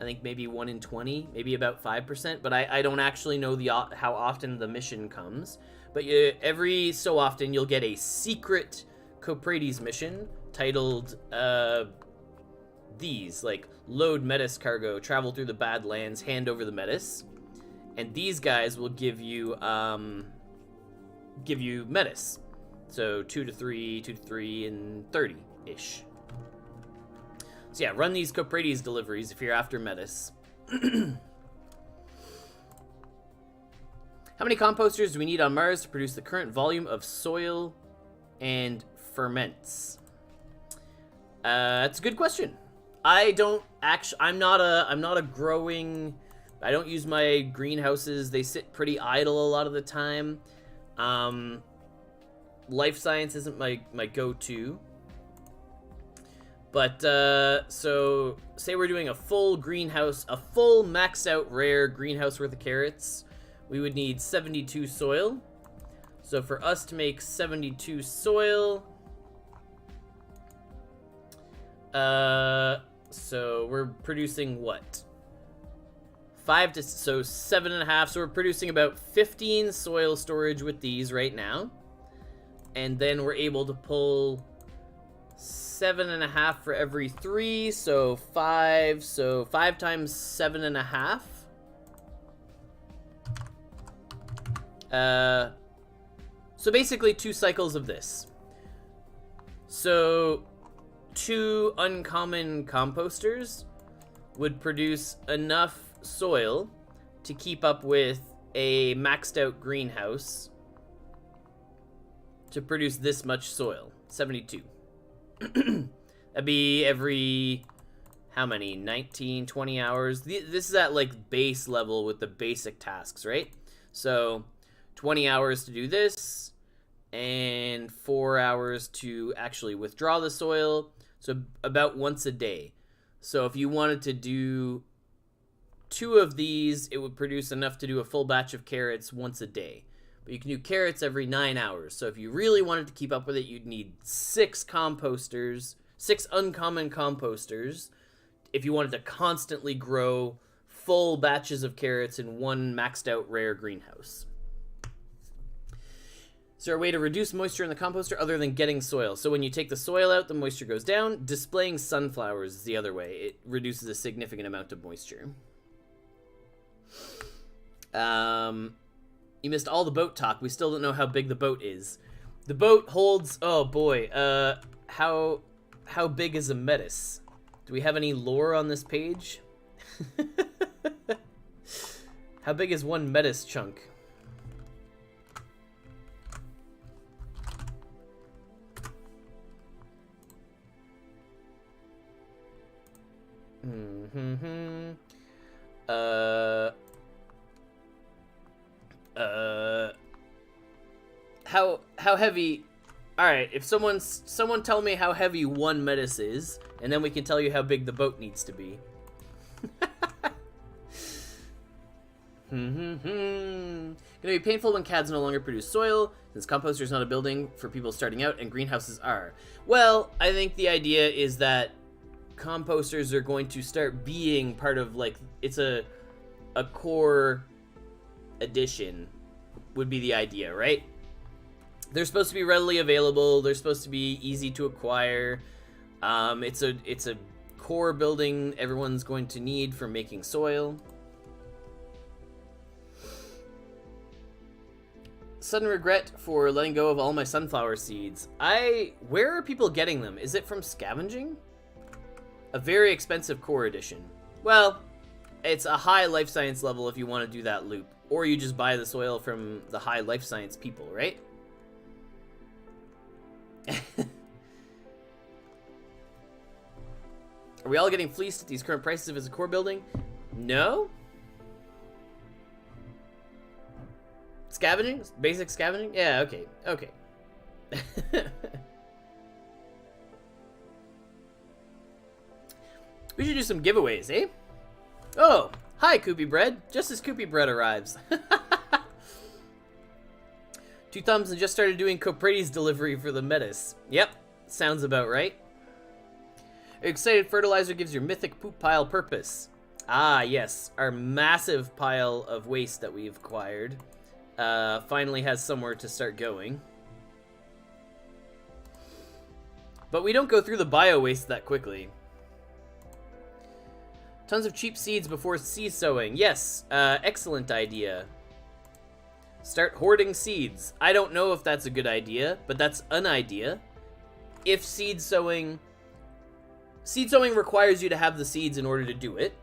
I think maybe 1 in 20, maybe about 5%, but I don't actually know how often the mission comes. But every so often you'll get a secret Coprati's mission titled these, like, load Metis cargo, travel through the Badlands, hand over the Metis. And these guys will give you Metis. So 2 to 3, and 30-ish. So yeah, run these Coprati's deliveries if you're after Metis. How many composters do we need on Mars to produce the current volume of soil and ferments? That's a good question. I'm not a growing. I don't use my greenhouses. They sit pretty idle a lot of the time. Life science isn't my go-to. But, so, say we're doing a full greenhouse, a full maxed out rare greenhouse worth of carrots, we would need 72 soil. So for us to make 72 soil, so we're producing what? 7.5, so we're producing about 15 soil storage with these right now. And then we're able to pull 7.5 for every 3, so 5. So 5 times 7.5. So basically 2 cycles of this. So 2 uncommon composters would produce enough soil to keep up with a maxed out greenhouse to produce this much soil. 72. That'd be every, how many? 19, 20 hours. This is at like base level with the basic tasks, right? So 20 hours to do this, and 4 hours to actually withdraw the soil. So about once a day. So if you wanted to do 2 of these, it would produce enough to do a full batch of carrots once a day. But you can do carrots every 9 hours. So if you really wanted to keep up with it, you'd need 6 composters, 6 uncommon composters, if you wanted to constantly grow full batches of carrots in one maxed out rare greenhouse. Is there a way to reduce moisture in the composter other than getting soil? So when you take the soil out, the moisture goes down. Displaying sunflowers is the other way. It reduces a significant amount of moisture. You missed all the boat talk. We still don't know how big the boat is. The boat holds... Oh, boy. How big is a metis? Do we have any lore on this page? How big is one metis chunk? How heavy? All right, if someone tell me how heavy one metis is, and then we can tell you how big the boat needs to be. Gonna be painful when CADs no longer produce soil, since composter is not a building for people starting out, and greenhouses are. Well, I think the idea is that composters are going to start being part of, like, it's a core addition would be the idea, right? They're supposed to be readily available. They're supposed to be easy to acquire. It's a core building everyone's going to need for making soil. Sudden regret for letting go of all my sunflower seeds. Where are people getting them? Is it from scavenging? A very expensive core edition. Well, it's a high life science level if you want to do that loop. Or you just buy the soil from the high life science people, right? Are we all getting fleeced at these current prices if it's a core building? No? Scavenging? Basic scavenging? Yeah, okay. Okay. We should do some giveaways, eh? Oh, hi, Koopy Bread. Just as Koopy Bread arrives. 2 thumbs and just started doing Coprades delivery for the metis. Yep, sounds about right. Excited fertilizer gives your mythic poop pile purpose. Ah, yes, our massive pile of waste that we've acquired finally has somewhere to start going. But we don't go through the bio waste that quickly. Tons of cheap seeds before seed sowing. Yes, excellent idea. Start hoarding seeds. I don't know if that's a good idea, but that's an idea. If seed sowing requires you to have the seeds in order to do it.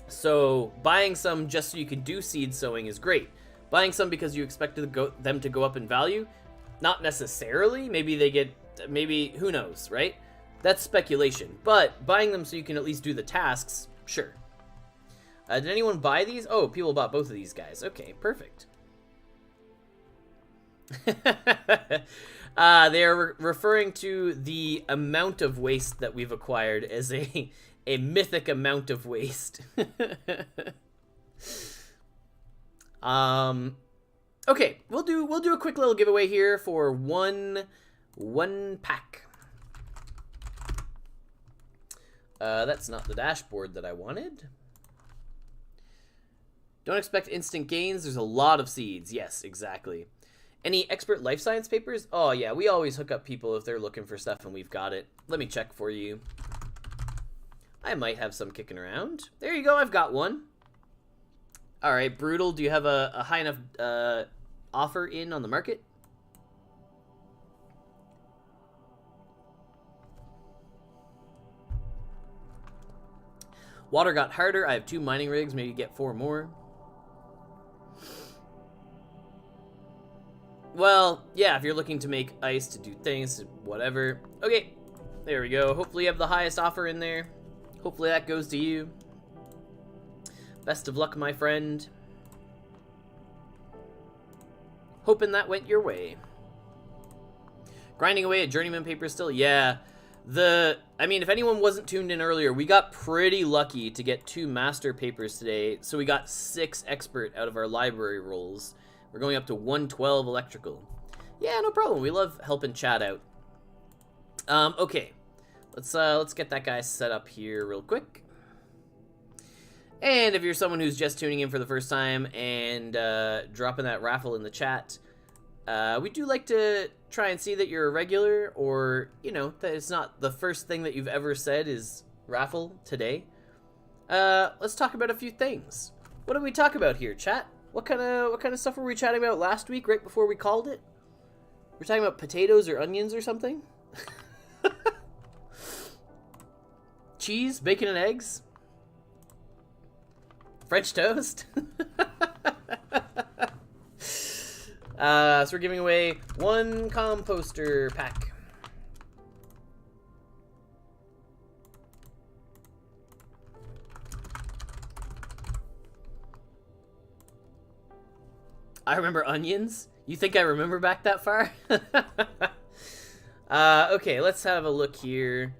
So buying some just so you can do seed sowing is great. Buying some because you expect them to go up in value, not necessarily. Maybe who knows, right? That's speculation. But buying them so you can at least do the tasks, sure. Did anyone buy these? Oh, people bought both of these guys. Okay, perfect. They are referring to the amount of waste that we've acquired as a mythic amount of waste. Okay, we'll do a quick little giveaway here for one pack. That's not the dashboard that I wanted. Don't expect instant gains. There's a lot of seeds. Yes, exactly. Any expert life science papers? Oh, yeah, we always hook up people if they're looking for stuff and we've got it. Let me check for you. I might have some kicking around. There you go, I've got one. All right, Brutal, do you have a high enough offer in on the market? Water got harder. I have 2 mining rigs, maybe get 4 more. Well, yeah, if you're looking to make ice to do things, whatever. Okay, there we go. Hopefully you have the highest offer in there. Hopefully that goes to you. Best of luck, my friend. Hoping that went your way. Grinding away at journeyman paper still? Yeah. I mean, if anyone wasn't tuned in earlier, we got pretty lucky to get 2 master papers today. So we got 6 expert out of our library rolls. We're going up to 112 electrical. Yeah, no problem. We love helping chat out. Okay. Let's get that guy set up here real quick. And if you're someone who's just tuning in for the first time and dropping that raffle in the chat, we do like to try and see that you're a regular, or, you know, that it's not the first thing that you've ever said is raffle today. Let's talk about a few things. What did we talk about here, chat? What kind of stuff were we chatting about last week, right before we called it? We're talking about potatoes or onions or something? Cheese, bacon and eggs? French toast? So we're giving away 1 composter pack. I remember onions? You think I remember back that far? Okay, let's have a look here.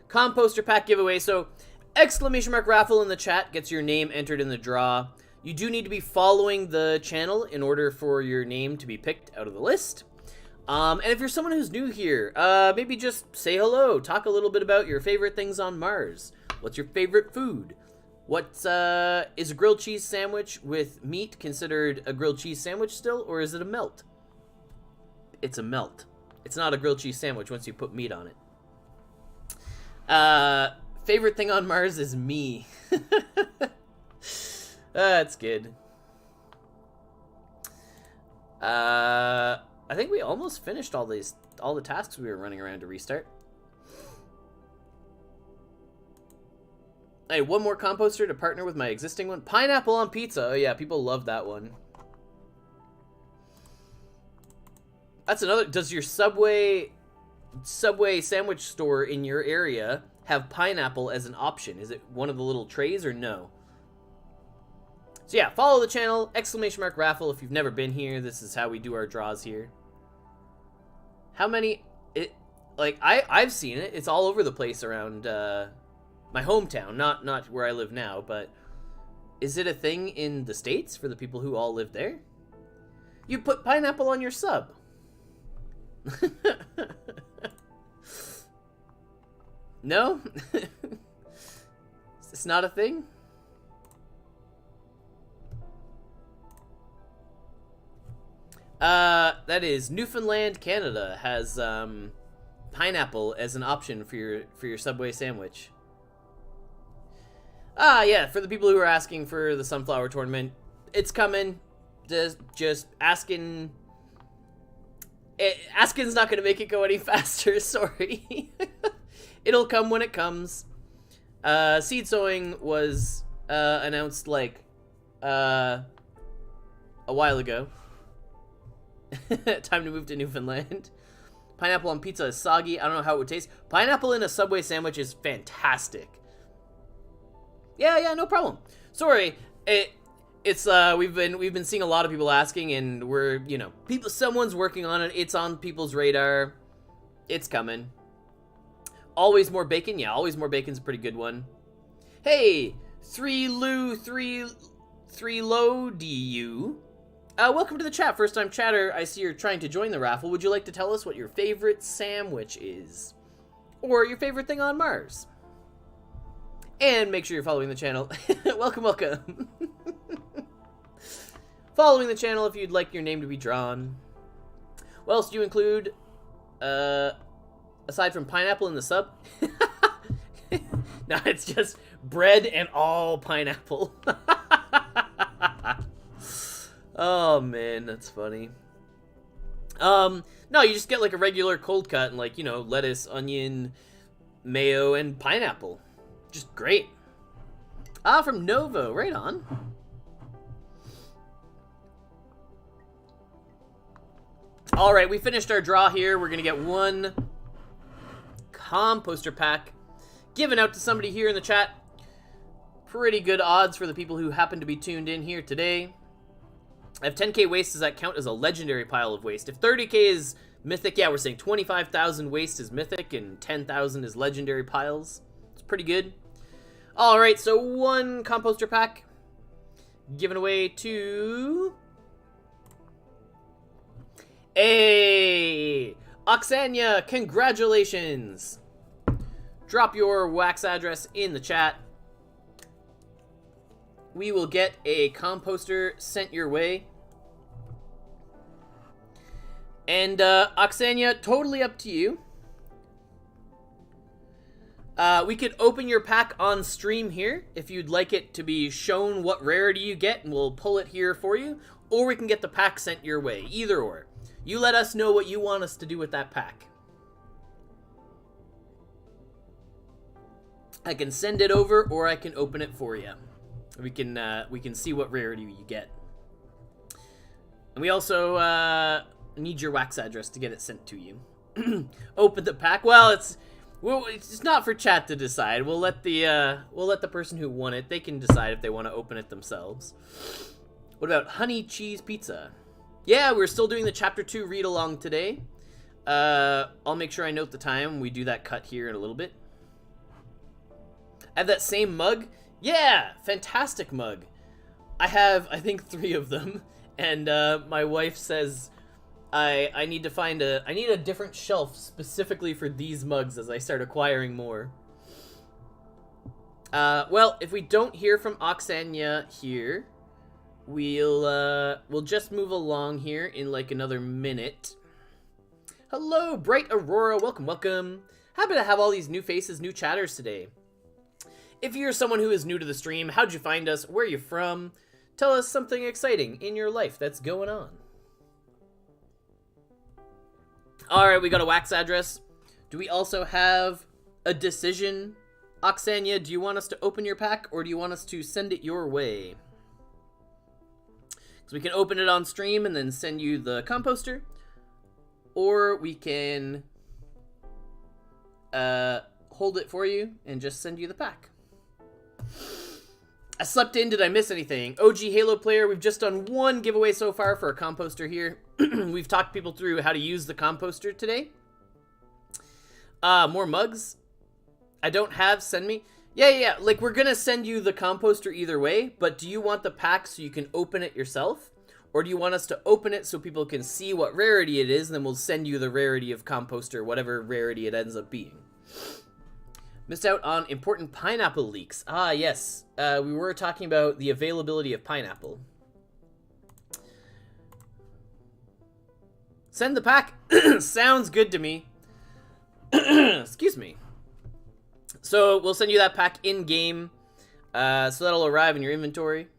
Composter pack giveaway. So, exclamation mark raffle in the chat gets your name entered in the draw. You do need to be following the channel in order for your name to be picked out of the list. And if you're someone who's new here, maybe just say hello. Talk a little bit about your favorite things on Mars. What's your favorite food? What is a grilled cheese sandwich with meat considered a grilled cheese sandwich still, or is it a melt? It's a melt. It's not a grilled cheese sandwich once you put meat on it. Favorite thing on Mars is me. That's good. I think we almost finished all the tasks we were running around to restart. Hey, 1 more composter to partner with my existing one. Pineapple on pizza. Oh yeah, people love that one. That's another. Does your Subway sandwich store in your area have pineapple as an option? Is it one of the little trays or no? So yeah, follow the channel, exclamation mark raffle if you've never been here. This is how we do our draws here. How many, I've seen it. It's all over the place around my hometown, not where I live now, but is it a thing in the States for the people who all live there? You put pineapple on your sub. No? It's not a thing? That is Newfoundland, Canada has pineapple as an option for your Subway sandwich. Yeah, for the people who are asking for the sunflower tournament, it's coming. Just asking. Asking's not gonna make it go any faster. Sorry. It'll come when it comes. Seed sowing was announced like a while ago. Time to move to Newfoundland. Pineapple on pizza is soggy. I don't know how it would taste. Pineapple in a Subway sandwich is fantastic. Yeah, no problem. Sorry, it's we've been seeing a lot of people asking, and we're someone's working on it. It's on people's radar. It's coming. Always more bacon. Yeah, always more bacon's a pretty good one. Hey, 3 low du. Welcome to the chat. First time chatter. I see you're trying to join the raffle. Would you like to tell us what your favorite sandwich is? Or your favorite thing on Mars? And make sure you're following the channel. Welcome. following the channel if you'd like your name to be drawn. What else do you include, aside from pineapple in the sub? No, it's just bread and all pineapple. Oh, man, that's funny. No, you just get like a regular cold cut and like, you know, lettuce, onion, mayo, and pineapple. Just great. Ah, from Novo, right on. All right, we finished our draw here. We're gonna get one composter pack given out to somebody here in the chat. Pretty good odds for the people who happen to be tuned in here today. I have 10k waste. Does that count as a legendary pile of waste? If 30k is mythic, yeah, we're saying 25,000 waste is mythic and 10,000 is legendary piles. It's pretty good. All right, so one composter pack given away to... Hey, Oksania, congratulations. Drop your wax address in the chat. We will get a composter sent your way. And Oksania, totally up to you. We could open your pack on stream here if you'd like it to be shown what rarity you get, and we'll pull it here for you. Or we can get the pack sent your way, either or. You let us know what you want us to do with that pack. I can send it over, or I can open it for you. We can see what rarity you get. And we also need your wax address to get it sent to you. Open the pack. Well, it's not for chat to decide. We'll let the person who won it, they can decide if they want to open it themselves. What about honey cheese pizza? Yeah, we're still doing the Chapter 2 read-along today. I'll make sure I note the time. We do that cut here in a little bit. I have that same mug. Yeah, fantastic mug. I have, I think, 3 of them. And my wife says I need to find I need a different shelf specifically for these mugs as I start acquiring more. Well, if we don't hear from Oksania here... We'll just move along here in like another minute. Hello, Bright Aurora. Welcome, welcome. Happy to have all these new faces, new chatters today. If you're someone who is new to the stream, how'd you find us? Where are you from? Tell us something exciting in your life that's going on. Alright, we got a wax address. Do we also have a decision? Oksania, do you want us to open your pack or do you want us to send it your way? So we can open it on stream and then send you the composter. Or we can hold it for you and just send you the pack. I slept in. Did I miss anything? OG Halo player, we've just done one giveaway so far for a composter here. We've talked people through how to use the composter today. More mugs. I don't have. Send me. Yeah. Like, we're going to send you the composter either way, but do you want the pack so you can open it yourself? Or do you want us to open it so people can see what rarity it is, and then we'll send you the rarity of composter, whatever rarity it ends up being? Missed out on important pineapple leaks. Ah, yes. We were talking about the availability of pineapple. Send the pack. Sounds good to me. Excuse me. So we'll send you that pack in-game, so that'll arrive in your inventory.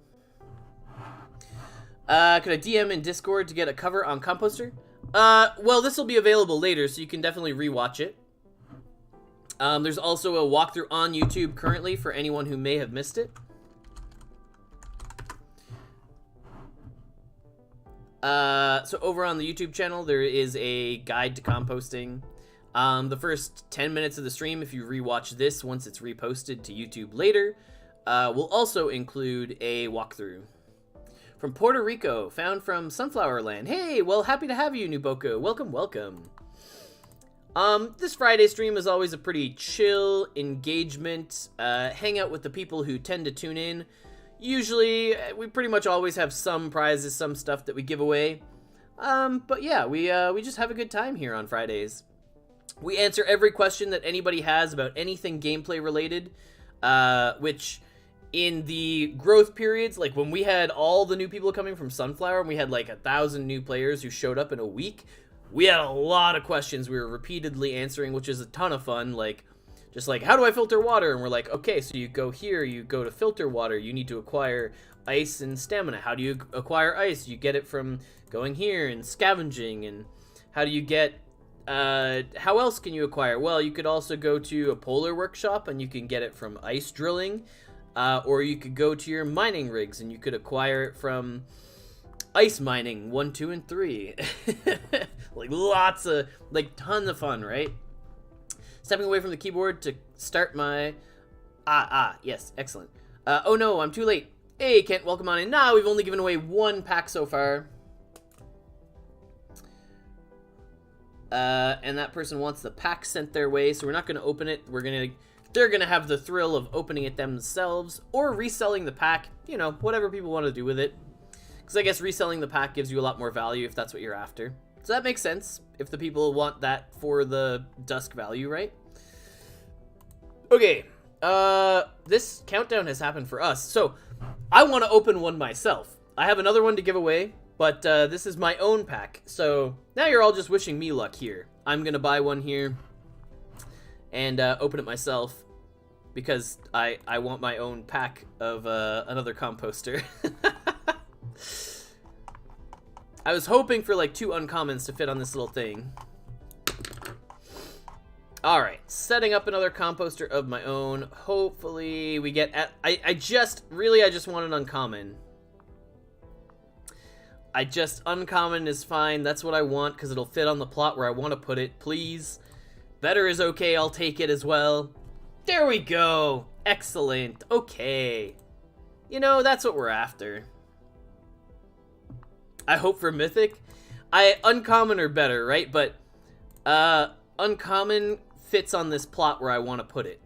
Could I DM in Discord to get a cover on Composter? Well, this will be available later, so you can definitely rewatch it. There's also a walkthrough on YouTube currently for anyone who may have missed it. So over on the YouTube channel, there is a guide to composting. The first 10 minutes of the stream, if you rewatch this once it's reposted to YouTube later, will also include a walkthrough. From Puerto Rico, found from Sunflower Land. Hey, well, happy to have you, Nuboko. Welcome, welcome. This Friday stream is always a pretty chill engagement, hang out with the people who tend to tune in. Usually, we pretty much always have some prizes, some stuff that we give away. But yeah, we just have a good time here on Fridays. We answer every question that anybody has about anything gameplay related, which in the growth periods, like when we had all the new people coming from Sunflower and we had like 1,000 new players who showed up in a week, we had a lot of questions we were repeatedly answering, which is a ton of fun. Like, just like, how do I filter water? And we're like, okay, so you go here, you go to filter water, you need to acquire ice and stamina. How do you acquire ice? You get it from going here and scavenging. And how do you get, how else can you acquire? Well, you could also go to a polar workshop and you can get it from ice drilling. Or you could go to your mining rigs and you could acquire it from ice mining 1, 2, and 3. Like lots of, like tons of fun, right? Stepping away from the keyboard to start my... yes, excellent. Oh no, I'm too late. Hey, Kent, welcome on in. Nah, we've only given away 1 pack so far. And that person wants the pack sent their way, so we're not going to open it. They're going to have the thrill of opening it themselves, or reselling the pack, you know, whatever people want to do with it. Because I guess reselling the pack gives you a lot more value if that's what you're after. So that makes sense, if the people want that for the dusk value, right? Okay, this countdown has happened for us, so I want to open one myself. I have another one to give away, but this is my own pack, so now you're all just wishing me luck here. I'm going to buy one here and open it myself, because I want my own pack of another composter. I was hoping for like 2 uncommons to fit on this little thing. Alright, setting up another composter of my own. Hopefully we get... I just want an uncommon. Uncommon is fine. That's what I want, because it'll fit on the plot where I want to put it. Please. Better is okay, I'll take it as well. There we go. Excellent. Okay. You know, that's what we're after. I hope for Mythic. Uncommon or better, right? But, Uncommon fits on this plot where I want to put it.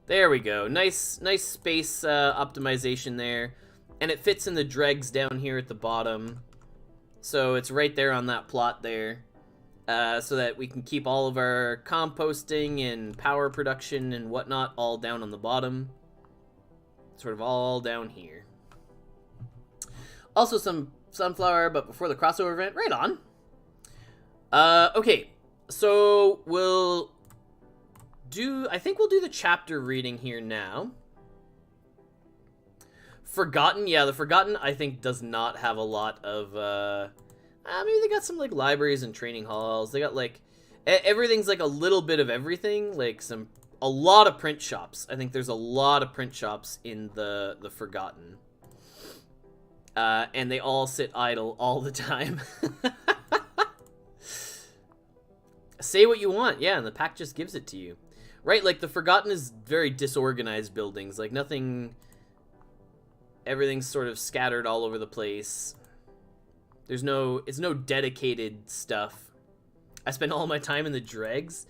There we go. Nice space optimization there. And it fits in the dregs down here at the bottom. So it's right there on that plot there. So that we can keep all of our composting and power production and whatnot all down on the bottom. Sort of all down here. Also some sunflower, but before the crossover event, right on. Okay, so I think we'll do the chapter reading here now. Forgotten, yeah, the Forgotten, I think, does not have a lot of, maybe they got some, like, libraries and training halls. They got, like, everything's, like, a little bit of everything, like, a lot of print shops. I think there's a lot of print shops in the Forgotten. And they all sit idle all the time. Say what you want, yeah, and the pack just gives it to you. Right, like, the Forgotten is very disorganized buildings, like, nothing... Everything's sort of scattered all over the place. It's no dedicated stuff. I spend all my time in the dregs.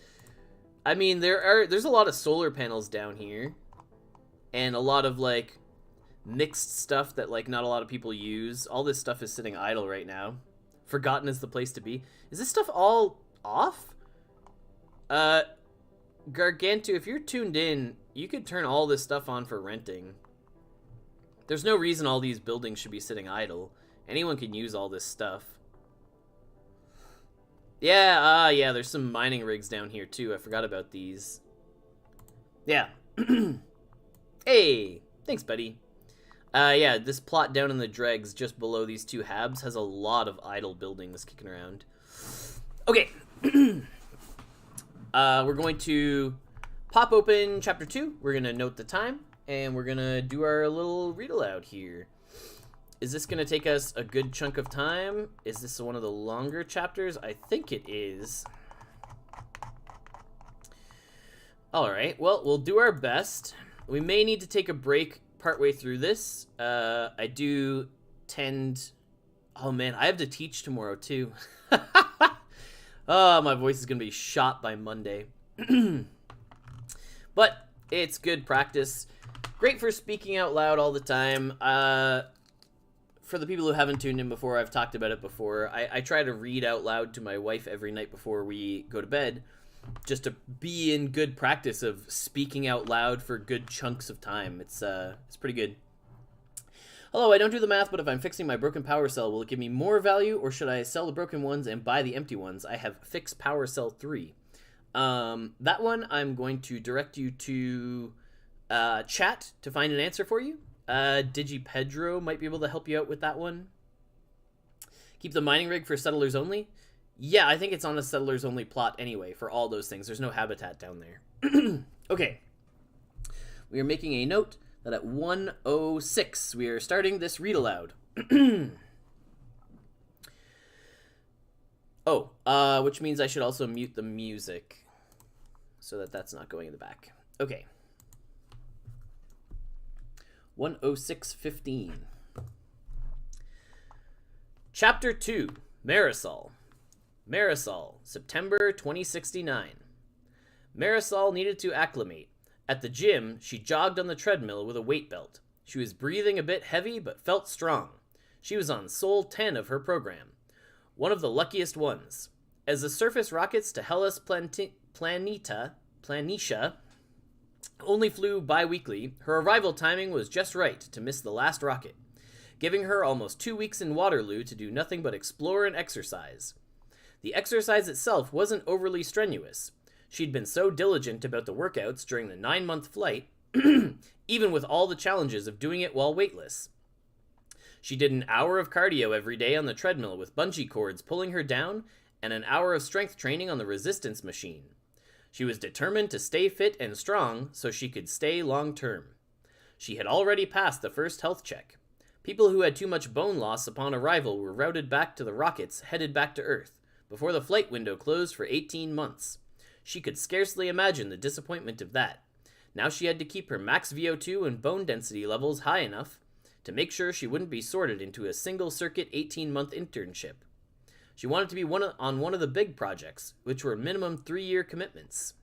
I mean, there's a lot of solar panels down here. And a lot of, like, mixed stuff that, like, not a lot of people use. All this stuff is sitting idle right now. Forgotten is the place to be. Is this stuff all off? Gargantu, if you're tuned in, you could turn all this stuff on for renting. There's no reason all these buildings should be sitting idle. Anyone can use all this stuff. Yeah, yeah, there's some mining rigs down here too. I forgot about these. Yeah. Hey, thanks, buddy. Yeah, this plot down in the dregs just below these 2 habs has a lot of idle buildings kicking around. Okay. We're going to pop open chapter 2. We're going to note the time. And we're going to do our little read aloud here. Is this going to take us a good chunk of time? Is this one of the longer chapters? I think it is. Alright, well, we'll do our best. We may need to take a break partway through this. I do tend... Oh man, I have to teach tomorrow too. Oh, my voice is going to be shot by Monday. But it's good practice. Great for speaking out loud all the time. For the people who haven't tuned in before, I've talked about it before. I try to read out loud to my wife every night before we go to bed. just to be in good practice of speaking out loud for good chunks of time. It's pretty good. Hello, I don't do the math, but if I'm fixing my broken power cell, will it give me more value, or should I sell the broken ones and buy the empty ones? I have fixed power cell 3. That one, I'm going to direct you to chat to find an answer for you. DigiPedro might be able to help you out with that one. Keep the mining rig for settlers only. Yeah, I think it's on a settlers only plot anyway for all those things. There's no habitat down there. Okay. We are making a note that at 1:06 we are starting this read aloud. Which means I should also mute the music so that that's not going in the back. Okay. 1:06:15. Chapter 2, Marisol. Marisol, September 2069. Marisol needed to acclimate. At the gym, she jogged on the treadmill with a weight belt. She was breathing a bit heavy, but felt strong. She was on Sol 10 of her program. One of the luckiest ones. As the surface rockets to Hellas Planitia only flew bi-weekly, her arrival timing was just right to miss the last rocket, giving her almost 2 weeks in Waterloo to do nothing but explore and exercise. The exercise itself wasn't overly strenuous. She'd been so diligent about the workouts during the 9-month flight, even with all the challenges of doing it while weightless. She did an hour of cardio every day on the treadmill with bungee cords pulling her down, and an hour of strength training on the resistance machine. She was determined to stay fit and strong so she could stay long term. She had already passed the first health check. People who had too much bone loss upon arrival were routed back to the rockets headed back to Earth, before the flight window closed for 18 months. She could scarcely imagine the disappointment of that. Now she had to keep her max VO2 and bone density levels high enough to make sure she wouldn't be sorted into a single-circuit 18-month internship. She wanted to be on one of the big projects, which were minimum 3-year commitments.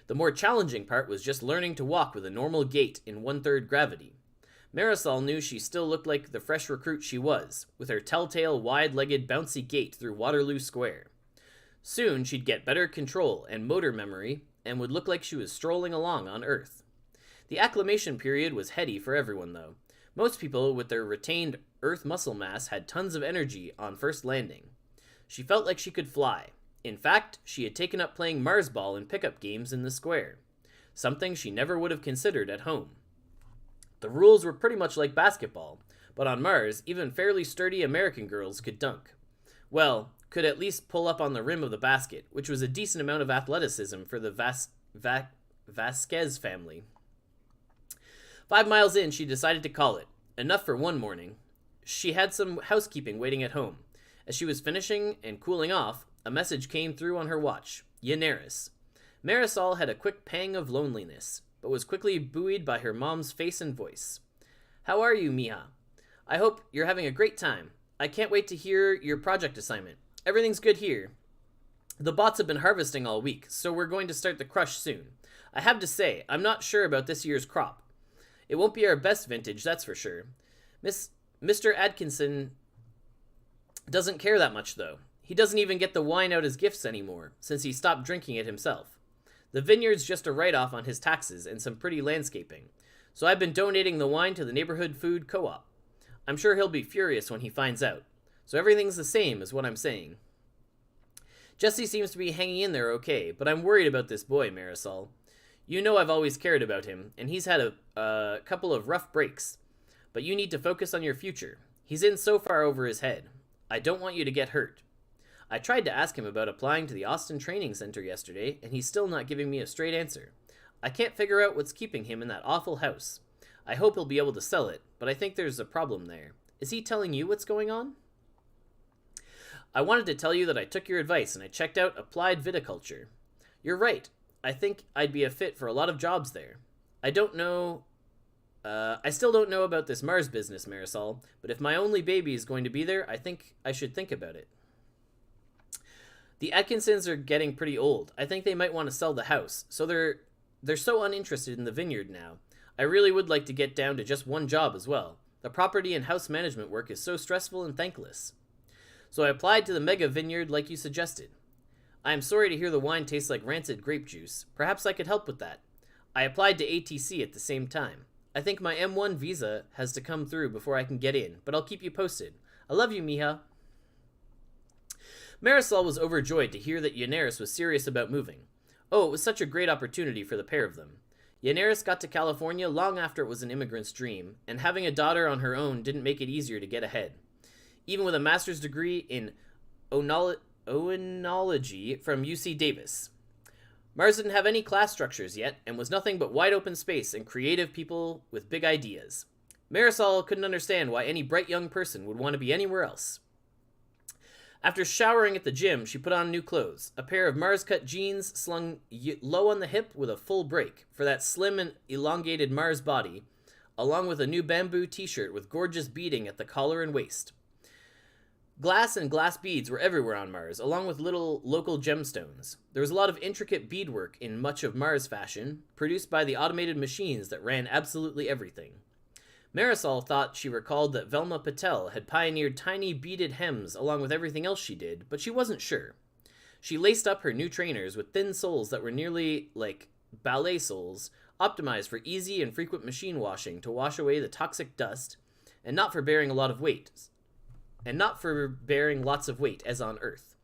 The more challenging part was just learning to walk with a normal gait in 1/3 gravity. Marisol knew she still looked like the fresh recruit she was, with her telltale wide-legged bouncy gait through Waterloo Square. Soon she'd get better control and motor memory, and would look like she was strolling along on Earth. The acclimation period was heady for everyone, though. Most people with their retained Earth muscle mass had tons of energy on first landing. She felt like she could fly. In fact, she had taken up playing Mars ball in pickup games in the square, something she never would have considered at home. The rules were pretty much like basketball, but on Mars, even fairly sturdy American girls could dunk. Well, could at least pull up on the rim of the basket, which was a decent amount of athleticism for the Vasquez family. 5 miles in, she decided to call it. Enough for one morning. She had some housekeeping waiting at home. As she was finishing and cooling off, a message came through on her watch. Yenaris. Marisol had a quick pang of loneliness, but was quickly buoyed by her mom's face and voice. How are you, Mija? I hope you're having a great time. I can't wait to hear your project assignment. Everything's good here. The bots have been harvesting all week, so we're going to start the crush soon. I have to say, I'm not sure about this year's crop. It won't be our best vintage, that's for sure. Mr. Atkinson doesn't care that much, though. He doesn't even get the wine out as gifts anymore, since he stopped drinking it himself. The vineyard's just a write-off on his taxes and some pretty landscaping, so I've been donating the wine to the neighborhood food co-op. I'm sure he'll be furious when he finds out. So everything's the same, is what I'm saying. Jesse seems to be hanging in there okay, but I'm worried about this boy, Marisol. You know I've always cared about him, and he's had a couple of rough breaks. But you need to focus on your future. He's in so far over his head. I don't want you to get hurt. I tried to ask him about applying to the Austin Training Center yesterday, and he's still not giving me a straight answer. I can't figure out what's keeping him in that awful house. I hope he'll be able to sell it, but I think there's a problem there. Is he telling you what's going on? I wanted to tell you that I took your advice and I checked out applied viticulture. You're right. I think I'd be a fit for a lot of jobs there. I still don't know about this Mars business, Marisol, but if my only baby is going to be there, I think I should think about it. The Atkinsons are getting pretty old. I think they might want to sell the house, so they're so uninterested in the vineyard now. I really would like to get down to just one job as well. The property and house management work is so stressful and thankless. So I applied to the mega vineyard like you suggested. I am sorry to hear the wine tastes like rancid grape juice. Perhaps I could help with that. I applied to ATC at the same time. I think my M1 visa has to come through before I can get in, but I'll keep you posted. I love you, Mija. Marisol was overjoyed to hear that Yanneris was serious about moving. Oh, it was such a great opportunity for the pair of them. Yanneris got to California long after it was an immigrant's dream, and having a daughter on her own didn't make it easier to get ahead. Even with a master's degree in oenology from UC Davis. Mars didn't have any class structures yet, and was nothing but wide open space and creative people with big ideas. Marisol couldn't understand why any bright young person would want to be anywhere else. After showering at the gym, she put on new clothes, a pair of Mars-cut jeans slung low on the hip with a full break for that slim and elongated Mars body, along with a new bamboo t-shirt with gorgeous beading at the collar and waist. Glass and glass beads were everywhere on Mars, along with little local gemstones. There was a lot of intricate beadwork in much of Mars fashion, produced by the automated machines that ran absolutely everything. Marisol thought she recalled that Velma Patel had pioneered tiny beaded hems along with everything else she did, but she wasn't sure. She laced up her new trainers with thin soles that were nearly like ballet soles, optimized for easy and frequent machine washing to wash away the toxic dust, and not for bearing lots of weight as on Earth.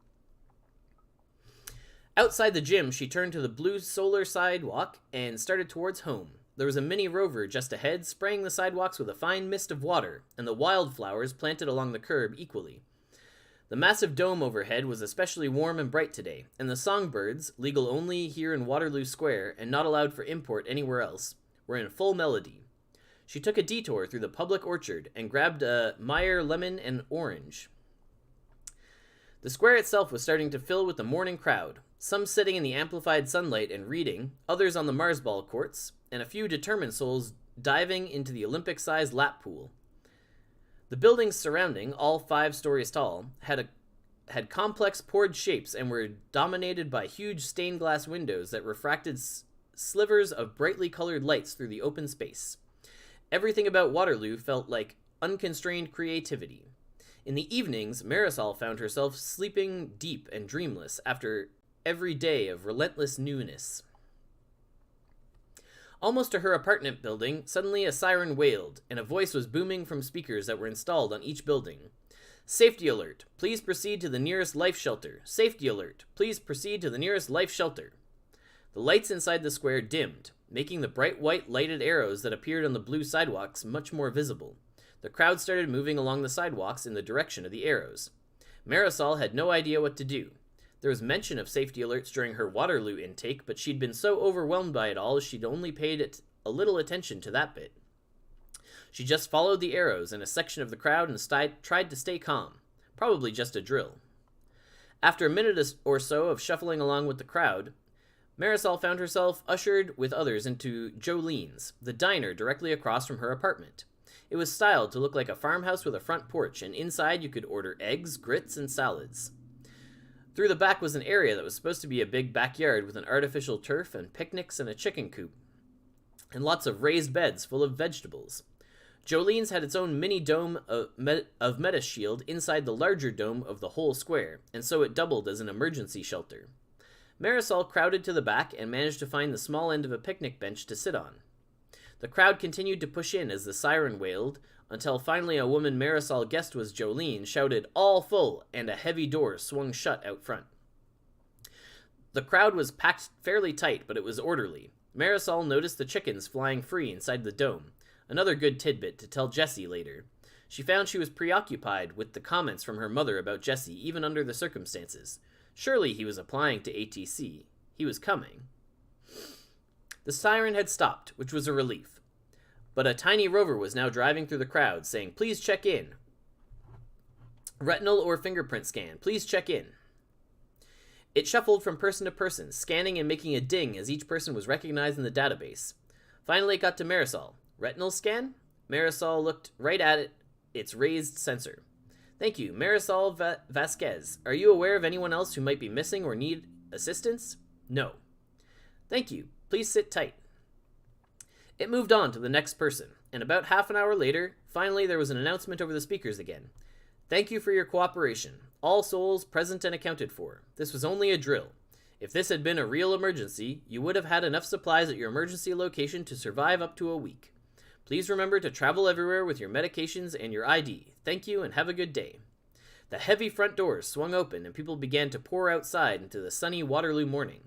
Outside the gym, she turned to the blue solar sidewalk and started towards home. There was a mini rover just ahead, spraying the sidewalks with a fine mist of water, and the wildflowers planted along the curb equally. The massive dome overhead was especially warm and bright today, and the songbirds, legal only here in Waterloo Square and not allowed for import anywhere else, were in full melody. She took a detour through the public orchard and grabbed a Meyer lemon and orange. The square itself was starting to fill with the morning crowd, some sitting in the amplified sunlight and reading, others on the Mars ball courts, and a few determined souls diving into the Olympic-sized lap pool. The buildings surrounding, all 5 stories tall, had complex poured shapes and were dominated by huge stained glass windows that refracted slivers of brightly colored lights through the open space. Everything about Waterloo felt like unconstrained creativity. In the evenings, Marisol found herself sleeping deep and dreamless after every day of relentless newness. Almost to her apartment building, suddenly a siren wailed, and a voice was booming from speakers that were installed on each building. Safety alert. Please proceed to the nearest life shelter. Safety alert. Please proceed to the nearest life shelter. The lights inside the square dimmed, making the bright white lighted arrows that appeared on the blue sidewalks much more visible. The crowd started moving along the sidewalks in the direction of the arrows. Marisol had no idea what to do. There was mention of safety alerts during her Waterloo intake, but she'd been so overwhelmed by it all she'd only paid a little attention to that bit. She just followed the arrows in a section of the crowd and tried to stay calm. Probably just a drill. After a minute or so of shuffling along with the crowd, Marisol found herself ushered with others into Jolene's, the diner directly across from her apartment. It was styled to look like a farmhouse with a front porch, and inside you could order eggs, grits, and salads. Through the back was an area that was supposed to be a big backyard with an artificial turf and picnics and a chicken coop, and lots of raised beds full of vegetables. Jolene's had its own mini dome of Metashield inside the larger dome of the whole square, and so it doubled as an emergency shelter. Marisol crowded to the back and managed to find the small end of a picnic bench to sit on. The crowd continued to push in as the siren wailed, until finally a woman Marisol guessed was Jolene shouted, "All full," and a heavy door swung shut out front. The crowd was packed fairly tight, but it was orderly. Marisol noticed the chickens flying free inside the dome, another good tidbit to tell Jessie later. She found she was preoccupied with the comments from her mother about Jessie, even under the circumstances. Surely he was applying to ATC. He was coming. The siren had stopped, which was a relief. But a tiny rover was now driving through the crowd, saying, "Please check in. Retinal or fingerprint scan. Please check in." It shuffled from person to person, scanning and making a ding as each person was recognized in the database. Finally, it got to Marisol. "Retinal scan?" Marisol looked right at its raised sensor. "Thank you. Marisol Vasquez. Are you aware of anyone else who might be missing or need assistance?" "No." "Thank you. Please sit tight." It moved on to the next person, and about half an hour later, finally there was an announcement over the speakers again. "Thank you for your cooperation. All souls present and accounted for. This was only a drill. If this had been a real emergency, you would have had enough supplies at your emergency location to survive up to a week. Please remember to travel everywhere with your medications and your ID. Thank you and have a good day. The heavy front doors swung open and people began to pour outside into the sunny Waterloo morning.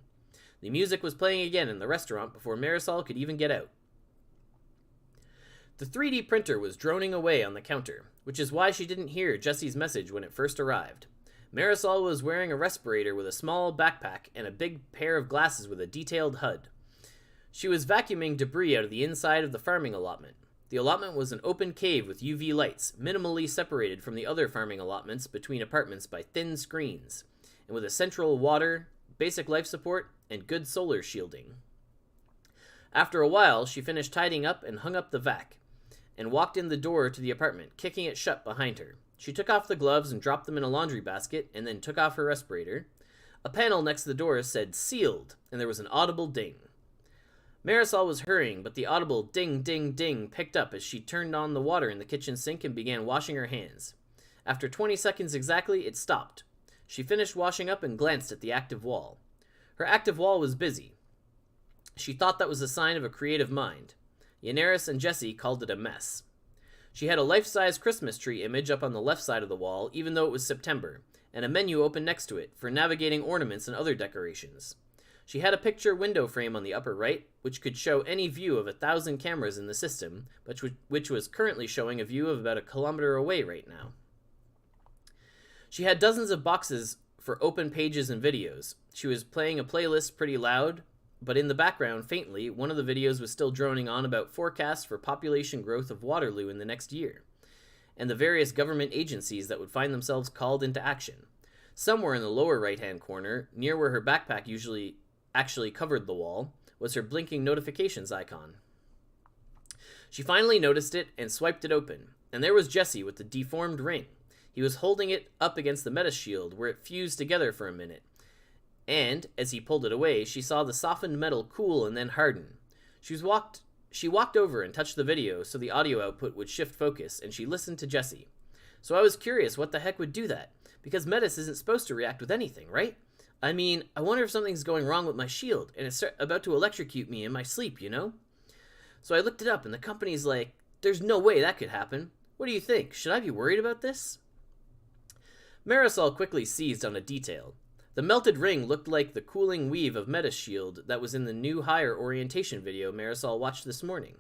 The music was playing again in the restaurant before Marisol could even get out. The 3D printer was droning away on the counter, which is why she didn't hear Jessie's message when it first arrived. Marisol was wearing a respirator with a small backpack and a big pair of glasses with a detailed HUD. She was vacuuming debris out of the inside of the farming allotment. The allotment was an open cave with UV lights, minimally separated from the other farming allotments between apartments by thin screens, and with a central water, basic life support, and good solar shielding. After a while, she finished tidying up and hung up the vac, and walked in the door to the apartment, kicking it shut behind her. She took off the gloves and dropped them in a laundry basket, and then took off her respirator. A panel next to the door said sealed, and there was an audible ding. Marisol was hurrying, but the audible ding, ding, ding picked up as she turned on the water in the kitchen sink and began washing her hands. After 20 seconds exactly, it stopped. She finished washing up and glanced at the active wall. Her active wall was busy. She thought that was a sign of a creative mind. Yenaris and Jessie called it a mess. She had a life-size Christmas tree image up on the left side of the wall, even though it was September, and a menu open next to it for navigating ornaments and other decorations. She had a picture window frame on the upper right, which could show any view of 1,000 cameras in the system, but which was currently showing a view of about a kilometer away right now. She had dozens of boxes for open pages and videos. She was playing a playlist pretty loud, but in the background, faintly, one of the videos was still droning on about forecasts for population growth of Waterloo in the next year, and the various government agencies that would find themselves called into action. Somewhere in the lower right-hand corner, near where her backpack usually actually covered the wall, was her blinking notifications icon. She finally noticed it and swiped it open, and there was Jessie with the deformed ring. He was holding it up against the meta shield where it fused together for a minute, and, as he pulled it away, she saw the softened metal cool and then harden. She walked over and touched the video so the audio output would shift focus, and she listened to Jessie. So I was curious what the heck would do that, because Metis isn't supposed to react with anything, right? I mean, I wonder if something's going wrong with my shield, and it's about to electrocute me in my sleep, you know? So I looked it up, and the company's like, there's no way that could happen. What do you think? Should I be worried about this? Marisol quickly seized on a detail. The melted ring looked like the cooling weave of Metis shield that was in the new higher orientation video Marisol watched this morning.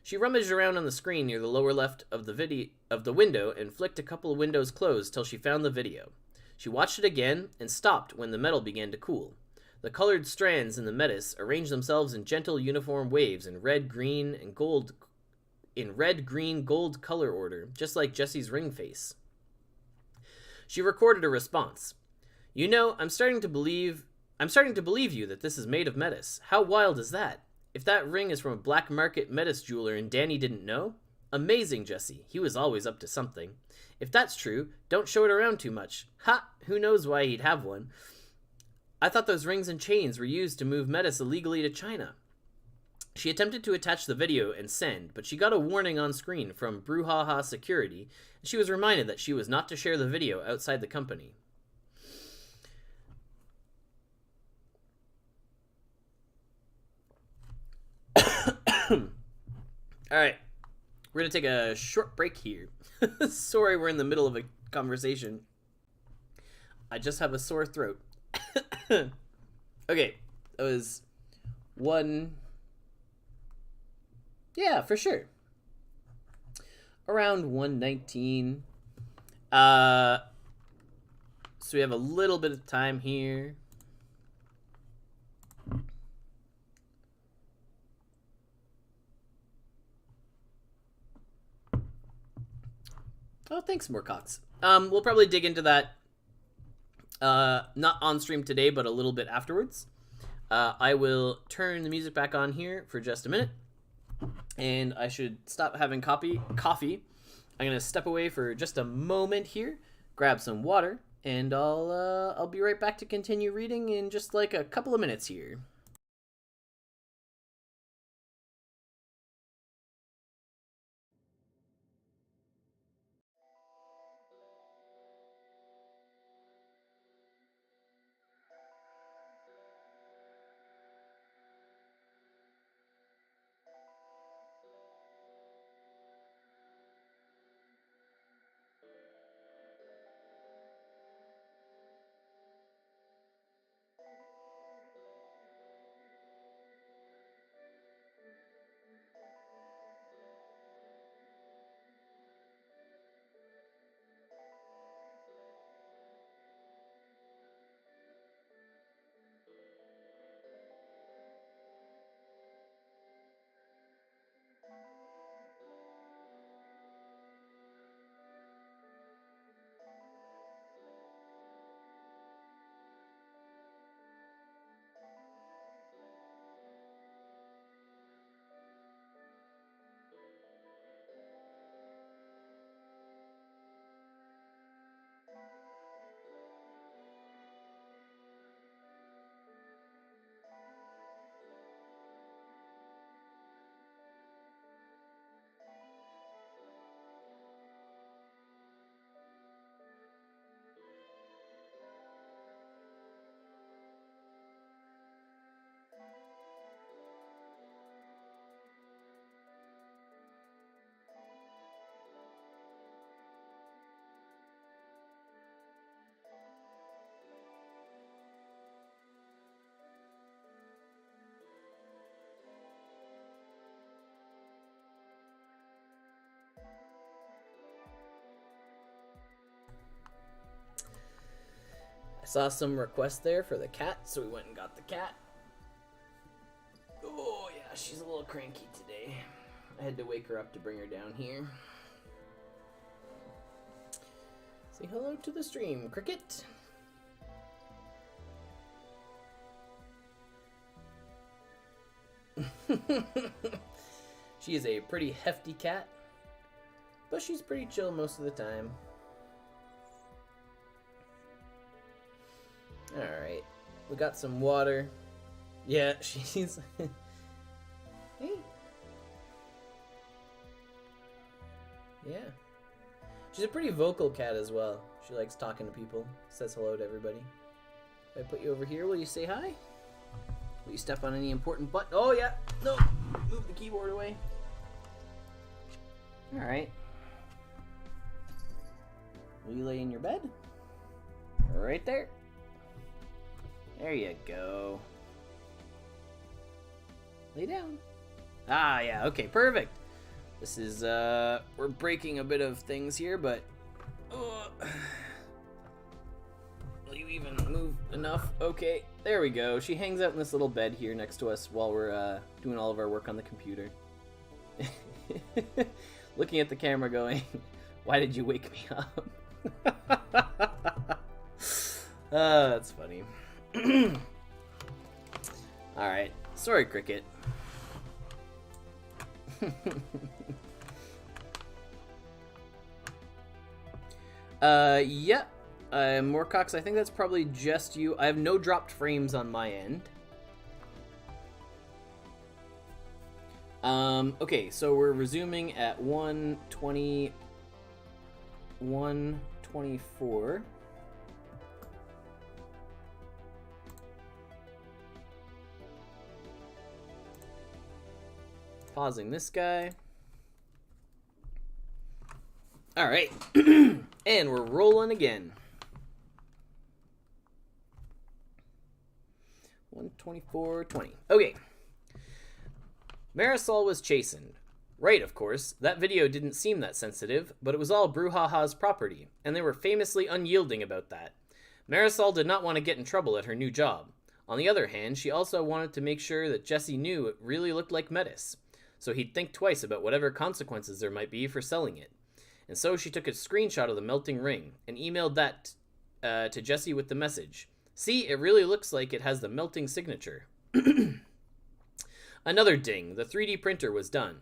She rummaged around on the screen near the lower left of the window and flicked a couple of windows closed till she found the video. She watched it again and stopped when the metal began to cool. The colored strands in the metis arranged themselves in gentle uniform waves in red, green, gold color order, just like Jessie's ring face. She recorded a response. You know, I'm starting to believe you that this is made of metis. How wild is that? If that ring is from a black market metis jeweler and Danny didn't know? Amazing, Jessie. He was always up to something. If that's true, don't show it around too much. Ha! Who knows why he'd have one? I thought those rings and chains were used to move metis illegally to China. She attempted to attach the video and send, but she got a warning on screen from Brouhaha Security, and she was reminded that she was not to share the video outside the company. Alright, we're going to take a short break here. Sorry, we're in the middle of a conversation. I just have a sore throat. Okay, that was one... Yeah, for sure. Around 119. So we have a little bit of time here. Oh, thanks, Moorcox. We'll probably dig into that, not on stream today, but a little bit afterwards. I will turn the music back on here for just a minute, and I should stop having coffee. I'm gonna step away for just a moment here, grab some water, and I'll be right back to continue reading in just like a couple of minutes here. I saw some requests there for the cat, so we went and got the cat. Oh yeah, she's a little cranky today. I had to wake her up to bring her down here. Say hello to the stream, Cricket. She is a pretty hefty cat, but she's pretty chill most of the time. Alright, we got some water. Yeah, she's... Hey. Yeah. She's a pretty vocal cat as well. She likes talking to people, says hello to everybody. If I put you over here, will you say hi? Will you step on any important butt? Oh, yeah. No. Move the keyboard away. Alright. Will you lay in your bed? Right there. There you go. Lay down. Ah, yeah. Okay, perfect. This is, we're breaking a bit of things here, but... will you even move enough? Okay, there we go. She hangs out in this little bed here next to us while we're, doing all of our work on the computer. Looking at the camera going, why did you wake me up? That's funny. Alright. Sorry, Cricket. Yeah. Moorcox, I think that's probably just you. I have no dropped frames on my end. Okay, so we're resuming at 1:20, 1:24. Pausing this guy. All right. And we're rolling again. 1:24:20. Okay. Marisol was chastened. Right, of course. That video didn't seem that sensitive, but it was all Brouhaha's property, and they were famously unyielding about that. Marisol did not want to get in trouble at her new job. On the other hand, she also wanted to make sure that Jesse knew it really looked like Metis, so he'd think twice about whatever consequences there might be for selling it. And so she took a screenshot of the melting ring and emailed that to Jesse with the message. See, it really looks like it has the melting signature. Another ding. The 3D printer was done.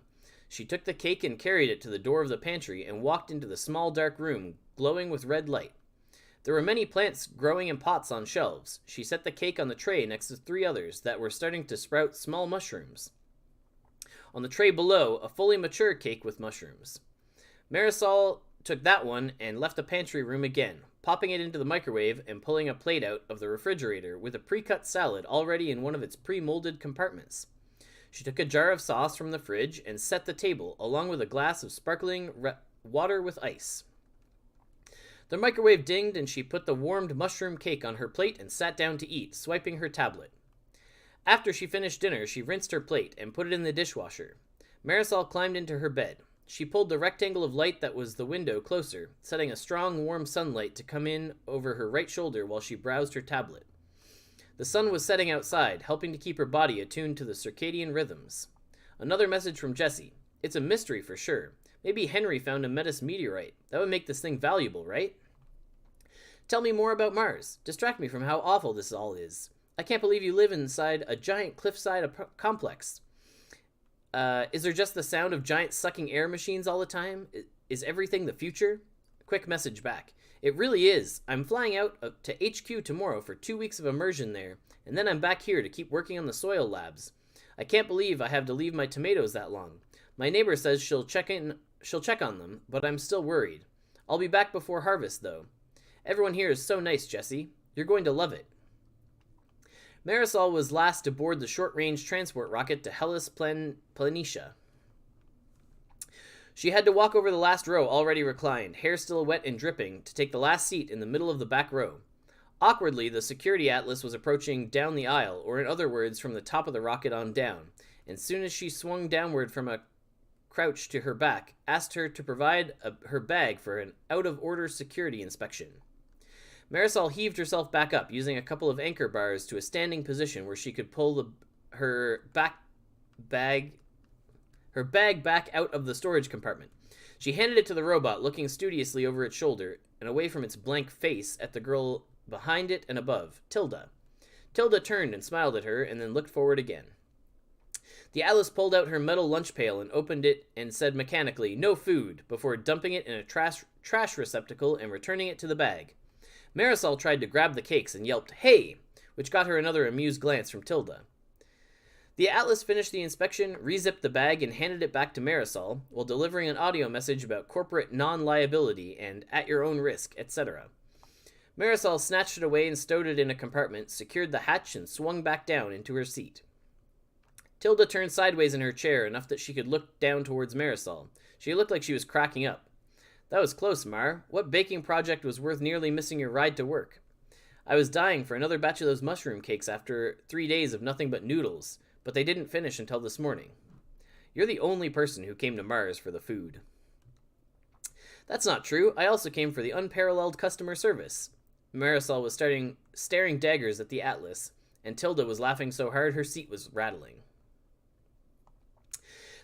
She took the cake and carried it to the door of the pantry and walked into the small dark room, glowing with red light. There were many plants growing in pots on shelves. She set the cake on the tray next to 3 others that were starting to sprout small mushrooms. On the tray below, a fully mature cake with mushrooms. Marisol took that one and left the pantry room again, popping it into the microwave and pulling a plate out of the refrigerator with a pre-cut salad already in one of its pre-molded compartments. She took a jar of sauce from the fridge and set the table, along with a glass of sparkling water with ice. The microwave dinged and she put the warmed mushroom cake on her plate and sat down to eat, swiping her tablet. After she finished dinner, she rinsed her plate and put it in the dishwasher. Marisol climbed into her bed. She pulled the rectangle of light that was the window closer, setting a strong, warm sunlight to come in over her right shoulder while she browsed her tablet. The sun was setting outside, helping to keep her body attuned to the circadian rhythms. Another message from Jesse. It's a mystery for sure. Maybe Henry found a Metis meteorite. That would make this thing valuable, right? Tell me more about Mars. Distract me from how awful this all is. I can't believe you live inside a giant cliffside complex. Is there just the sound of giant sucking air machines all the time? Is everything the future? Quick message back. It really is. I'm flying out to HQ tomorrow for 2 weeks of immersion there, and then I'm back here to keep working on the soil labs. I can't believe I have to leave my tomatoes that long. My neighbor says she'll check on them, but I'm still worried. I'll be back before harvest, though. Everyone here is so nice, Jesse. You're going to love it. Marisol was last to board the short-range transport rocket to Hellas Planitia. She had to walk over the last row already reclined, hair still wet and dripping, to take the last seat in the middle of the back row. Awkwardly, the security atlas was approaching down the aisle, or in other words, from the top of the rocket on down, and soon as she swung downward from a crouch to her back, asked her to provide her bag for an out-of-order security inspection. Marisol heaved herself back up, using a couple of anchor bars to a standing position where she could pull her bag back out of the storage compartment. She handed it to the robot, looking studiously over its shoulder and away from its blank face at the girl behind it and above, Tilda. Tilda turned and smiled at her and then looked forward again. The Atlas pulled out her metal lunch pail and opened it and said mechanically, "No food," before dumping it in a trash receptacle and returning it to the bag. Marisol tried to grab the cakes and yelped, "Hey!" which got her another amused glance from Tilda. The Atlas finished the inspection, re-zipped the bag, and handed it back to Marisol, while delivering an audio message about corporate non-liability and at your own risk, etc. Marisol snatched it away and stowed it in a compartment, secured the hatch, and swung back down into her seat. Tilda turned sideways in her chair, enough that she could look down towards Marisol. She looked like she was cracking up. "That was close, Mar. What baking project was worth nearly missing your ride to work?" "I was dying for another batch of those mushroom cakes after 3 days of nothing but noodles, but they didn't finish until this morning." "You're the only person who came to Mars for the food." "That's not true. I also came for the unparalleled customer service." Marisol was staring daggers at the Atlas, and Tilda was laughing so hard her seat was rattling.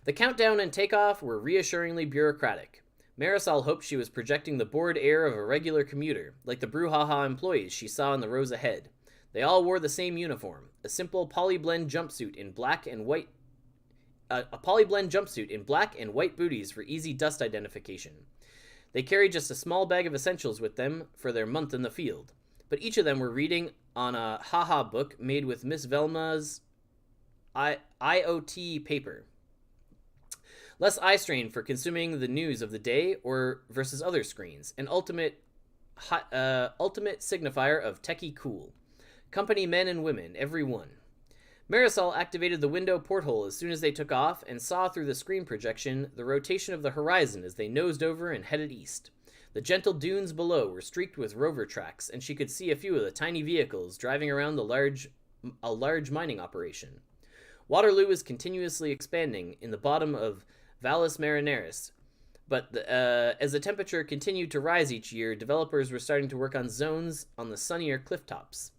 The countdown and takeoff were reassuringly bureaucratic. Marisol hoped she was projecting the bored air of a regular commuter, like the Brouhaha employees she saw in the rows ahead. They all wore the same uniform, a simple polyblend jumpsuit in black and white booties for easy dust identification. They carried just a small bag of essentials with them for their month in the field, but each of them were reading on a haha book made with Miss Velma's IoT paper. Less eye strain for consuming the news of the day or versus other screens, an ultimate signifier of techie cool. Company men and women, every one. Marisol activated the window porthole as soon as they took off and saw through the screen projection the rotation of the horizon as they nosed over and headed east. The gentle dunes below were streaked with rover tracks, and she could see a few of the tiny vehicles driving around a large mining operation. Waterloo was continuously expanding in the bottom of Valles Marineris, but as the temperature continued to rise each year, developers were starting to work on zones on the sunnier cliff tops.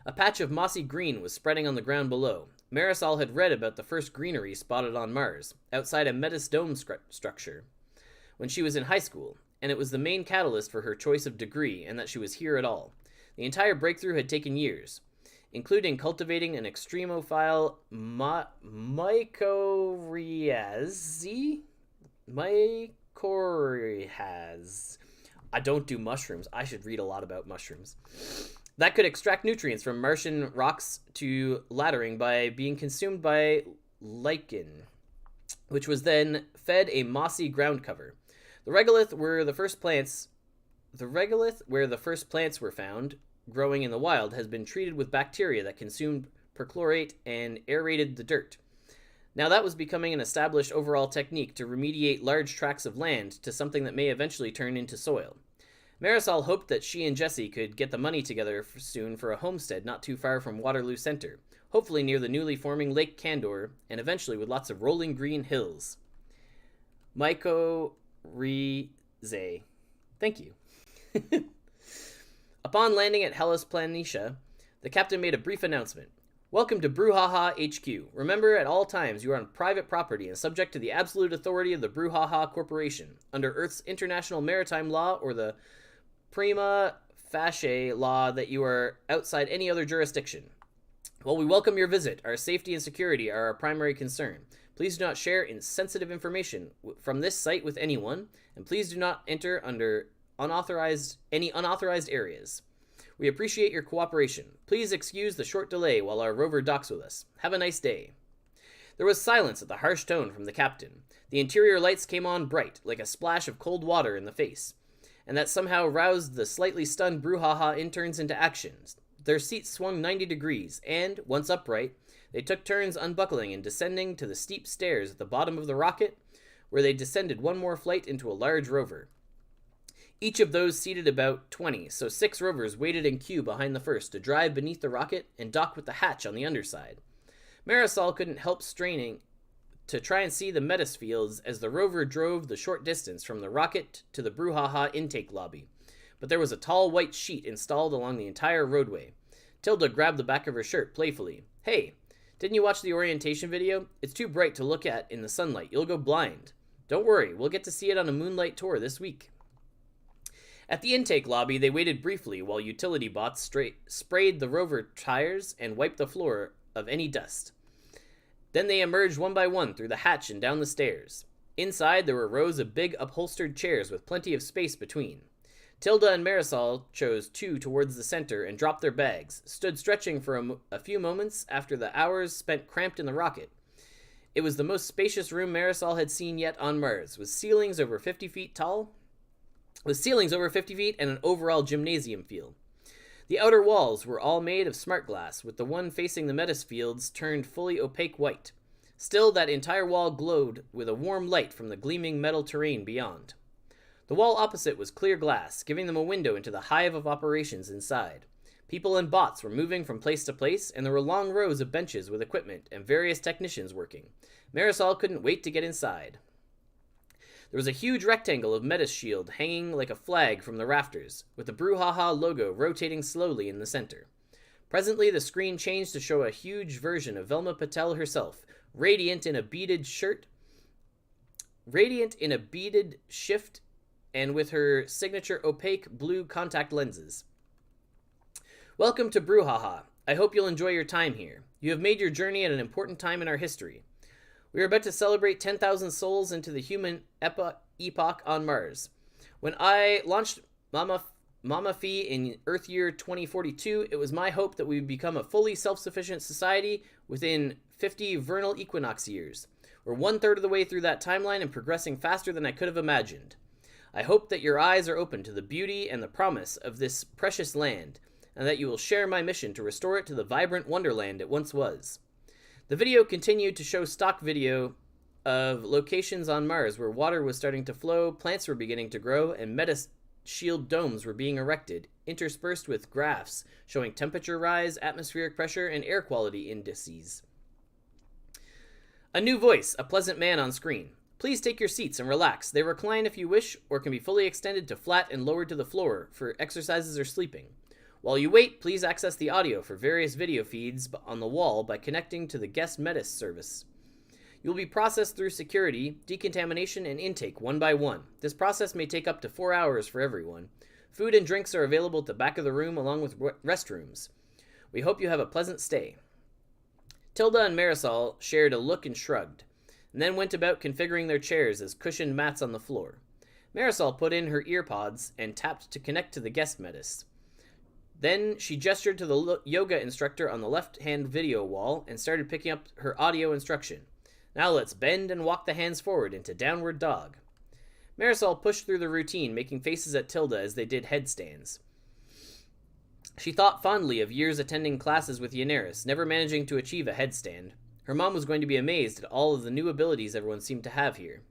A patch of mossy green was spreading on the ground below. Marisol had read about the first greenery spotted on Mars, outside a Metis dome structure, when she was in high school, and it was the main catalyst for her choice of degree and that she was here at all. The entire breakthrough had taken years, including cultivating an extremophile mycorrhizas. I don't do mushrooms. I should read a lot about mushrooms. That could extract nutrients from Martian rocks to laddering by being consumed by lichen, which was then fed a mossy ground cover. The regolith where the first plants were found growing in the wild has been treated with bacteria that consumed perchlorate and aerated the dirt. Now that was becoming an established overall technique to remediate large tracts of land to something that may eventually turn into soil. Marisol hoped that she and Jessie could get the money together soon for a homestead not too far from Waterloo Center, hopefully near the newly forming Lake Candor, and eventually with lots of rolling green hills. Mycorrhizae. Thank you. Upon landing at Hellas Planitia, the captain made a brief announcement. "Welcome to Brouhaha HQ. Remember, at all times, you are on private property and subject to the absolute authority of the Brouhaha Corporation, under Earth's international maritime law or the prima facie law that you are outside any other jurisdiction. While we welcome your visit, our safety and security are our primary concern. Please do not share sensitive information from this site with anyone, and please do not enter under unauthorized areas. We appreciate your cooperation. Please excuse the short delay while our rover docks with us. Have a nice day." There was silence at the harsh tone from the captain. The interior lights came on bright, like a splash of cold water in the face, and that somehow roused the slightly stunned Brouhaha interns into action. Their seats swung 90 degrees, and, once upright, they took turns unbuckling and descending to the steep stairs at the bottom of the rocket, where they descended one more flight into a large rover. Each of those seated about 20, so 6 rovers waited in queue behind the first to drive beneath the rocket and dock with the hatch on the underside. Marisol couldn't help straining to try and see the Metis fields as the rover drove the short distance from the rocket to the Brouhaha intake lobby, but there was a tall white sheet installed along the entire roadway. Tilda grabbed the back of her shirt playfully. Hey, didn't you watch the orientation video? It's too bright to look at in the sunlight. You'll go blind. Don't worry, we'll get to see it on a moonlight tour this week. At the intake lobby, they waited briefly while utility bots sprayed the rover tires and wiped the floor of any dust. Then they emerged one by one through the hatch and down the stairs. Inside, there were rows of big upholstered chairs with plenty of space between. Tilda and Marisol chose two towards the center and dropped their bags, stood stretching for a few moments after the hours spent cramped in the rocket. It was the most spacious room Marisol had seen yet on Mars, with ceilings over 50 feet and an overall gymnasium feel. The outer walls were all made of smart glass, with the one facing the Metis fields turned fully opaque white. Still, that entire wall glowed with a warm light from the gleaming metal terrain beyond. The wall opposite was clear glass, giving them a window into the hive of operations inside. People and bots were moving from place to place, and there were long rows of benches with equipment and various technicians working. Marisol couldn't wait to get inside. There was a huge rectangle of Metis shield hanging like a flag from the rafters, with the Brouhaha logo rotating slowly in the center. Presently, the screen changed to show a huge version of Velma Patel herself, radiant in a beaded shift, and with her signature opaque blue contact lenses. Welcome to Brouhaha. I hope you'll enjoy your time here. You have made your journey at an important time in our history. We are about to celebrate 10,000 souls into the human epoch on Mars. When I launched Mama Fee in Earth Year 2042, it was my hope that we would become a fully self-sufficient society within 50 vernal equinox years. We're 1/3 of the way through that timeline and progressing faster than I could have imagined. I hope that your eyes are open to the beauty and the promise of this precious land, and that you will share my mission to restore it to the vibrant wonderland it once was. The video continued to show stock video of locations on Mars where water was starting to flow, plants were beginning to grow, and Metis shield domes were being erected, interspersed with graphs showing temperature rise, atmospheric pressure, and air quality indices. A new voice, a pleasant man on screen. Please take your seats and relax. They recline if you wish, or can be fully extended to flat and lowered to the floor for exercises or sleeping. While you wait, please access the audio for various video feeds on the wall by connecting to the guest Metis service. You will be processed through security, decontamination, and intake one by one. This process may take up to 4 hours for everyone. Food and drinks are available at the back of the room along with restrooms. We hope you have a pleasant stay. Tilda and Marisol shared a look and shrugged, and then went about configuring their chairs as cushioned mats on the floor. Marisol put in her earpods and tapped to connect to the guest Metis. Then she gestured to the yoga instructor on the left-hand video wall and started picking up her audio instruction. Now let's bend and walk the hands forward into downward dog. Marisol pushed through the routine, making faces at Tilda as they did headstands. She thought fondly of years attending classes with Yeneris, never managing to achieve a headstand. Her mom was going to be amazed at all of the new abilities everyone seemed to have here.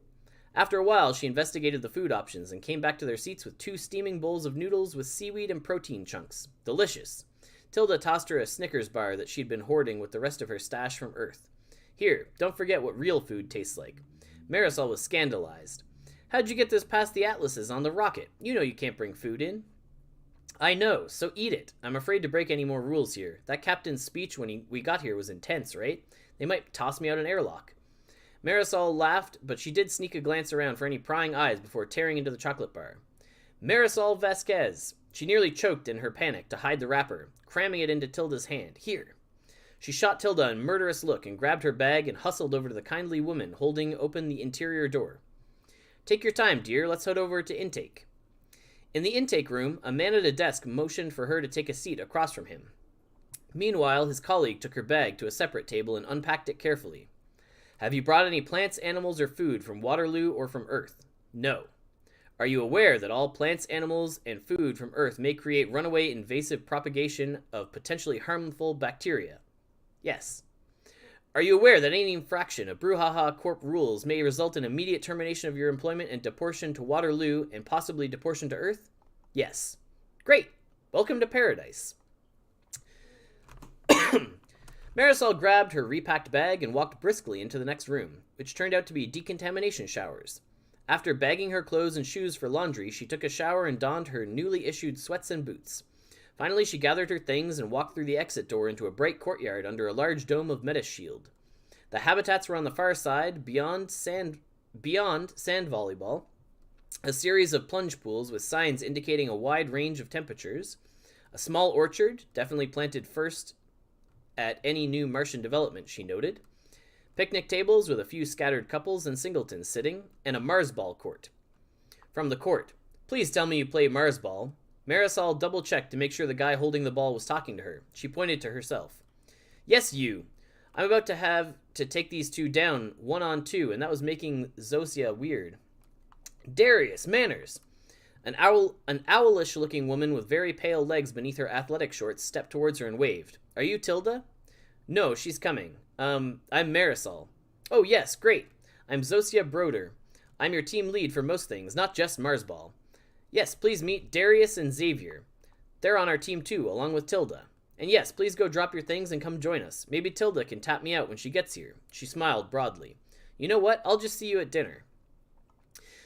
After a while, she investigated the food options and came back to their seats with 2 steaming bowls of noodles with seaweed and protein chunks. Delicious. Tilda tossed her a Snickers bar that she'd been hoarding with the rest of her stash from Earth. Here, don't forget what real food tastes like. Marisol was scandalized. How'd you get this past the atlases on the rocket? You know you can't bring food in. I know, so eat it. I'm afraid to break any more rules here. That captain's speech when we got here was intense, right? They might toss me out an airlock. Marisol laughed, but she did sneak a glance around for any prying eyes before tearing into the chocolate bar. Marisol Vasquez. She nearly choked in her panic to hide the wrapper, cramming it into Tilda's hand. Here. She shot Tilda a murderous look and grabbed her bag and hustled over to the kindly woman holding open the interior door. Take your time, dear. Let's head over to intake. In the intake room, a man at a desk motioned for her to take a seat across from him. Meanwhile, his colleague took her bag to a separate table and unpacked it carefully. Have you brought any plants, animals, or food from Waterloo or from Earth? No. Are you aware that all plants, animals, and food from Earth may create runaway invasive propagation of potentially harmful bacteria? Yes. Are you aware that any infraction of Brouhaha Corp rules may result in immediate termination of your employment and deportation to Waterloo and possibly deportation to Earth? Yes. Great. Welcome to paradise. Marisol grabbed her repacked bag and walked briskly into the next room, which turned out to be decontamination showers. After bagging her clothes and shoes for laundry, she took a shower and donned her newly issued sweats and boots. Finally, she gathered her things and walked through the exit door into a bright courtyard under a large dome of metis shield. The habitats were on the far side, beyond sand volleyball, a series of plunge pools with signs indicating a wide range of temperatures, a small orchard, definitely planted first at any new Martian development, she noted, picnic tables with a few scattered couples and singletons sitting, and a Mars ball court. From the court, "Please tell me you play Mars ball." Marisol double-checked to make sure the guy holding the ball was talking to her. She pointed to herself. "Yes, you. I'm about to have to take these two down 1-on-2, and that was making Zosia weird." "Darius, manners!" An owlish-looking woman with very pale legs beneath her athletic shorts stepped towards her and waved. "Are you Tilda?" "No, she's coming. I'm Marisol." "Oh, yes, great. I'm Zosia Broder. I'm your team lead for most things, not just Marsball." "Yes, please meet Darius and Xavier. They're on our team too, along with Tilda. And yes, please go drop your things and come join us. Maybe Tilda can tap me out when she gets here." She smiled broadly. "You know what? I'll just see you at dinner."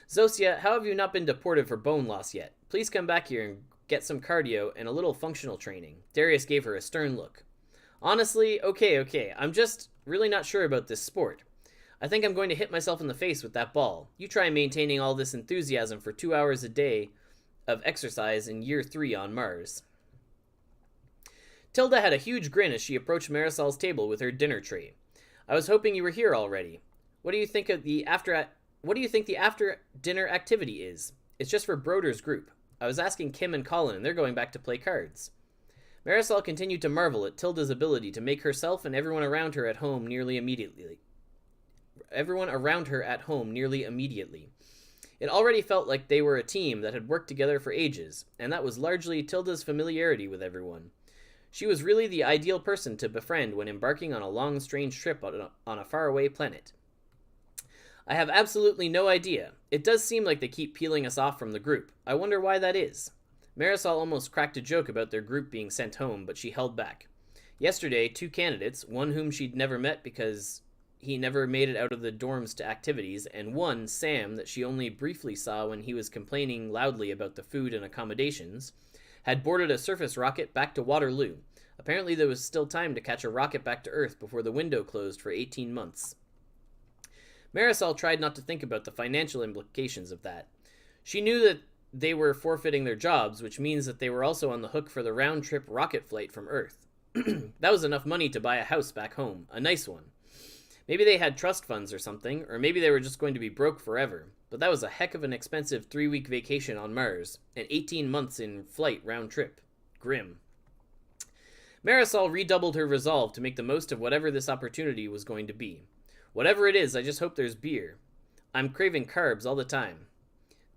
"Zosia, how have you not been deported for bone loss yet? Please come back here and get some cardio and a little functional training." Darius gave her a stern look. "Honestly, okay. I'm just really not sure about this sport. I think I'm going to hit myself in the face with that ball. You try maintaining all this enthusiasm for 2 hours a day of exercise in year 3 on Mars." Tilda had a huge grin as she approached Marisol's table with her dinner tray. "I was hoping you were here already. What do you think the after dinner activity is? It's just for Broder's group. I was asking Kim and Colin, and they're going back to play cards." Marisol continued to marvel at Tilda's ability to make herself and everyone around her at home nearly immediately. It already felt like they were a team that had worked together for ages, and that was largely Tilda's familiarity with everyone. She was really the ideal person to befriend when embarking on a long, strange trip on a faraway planet. "I have absolutely no idea. It does seem like they keep peeling us off from the group. I wonder why that is." Marisol almost cracked a joke about their group being sent home, but she held back. Yesterday, 2 candidates, one whom she'd never met because he never made it out of the dorms to activities, and one, Sam, that she only briefly saw when he was complaining loudly about the food and accommodations, had boarded a surface rocket back to Waterloo. Apparently there was still time to catch a rocket back to Earth before the window closed for 18 months. Marisol tried not to think about the financial implications of that. She knew that they were forfeiting their jobs, which means that they were also on the hook for the round-trip rocket flight from Earth. That was enough money to buy a house back home, a nice one. Maybe they had trust funds or something, or maybe they were just going to be broke forever. But that was a heck of an expensive 3-week vacation on Mars, and 18 months in flight round-trip. Grim. Marisol redoubled her resolve to make the most of whatever this opportunity was going to be. "Whatever it is, I just hope there's beer. I'm craving carbs all the time."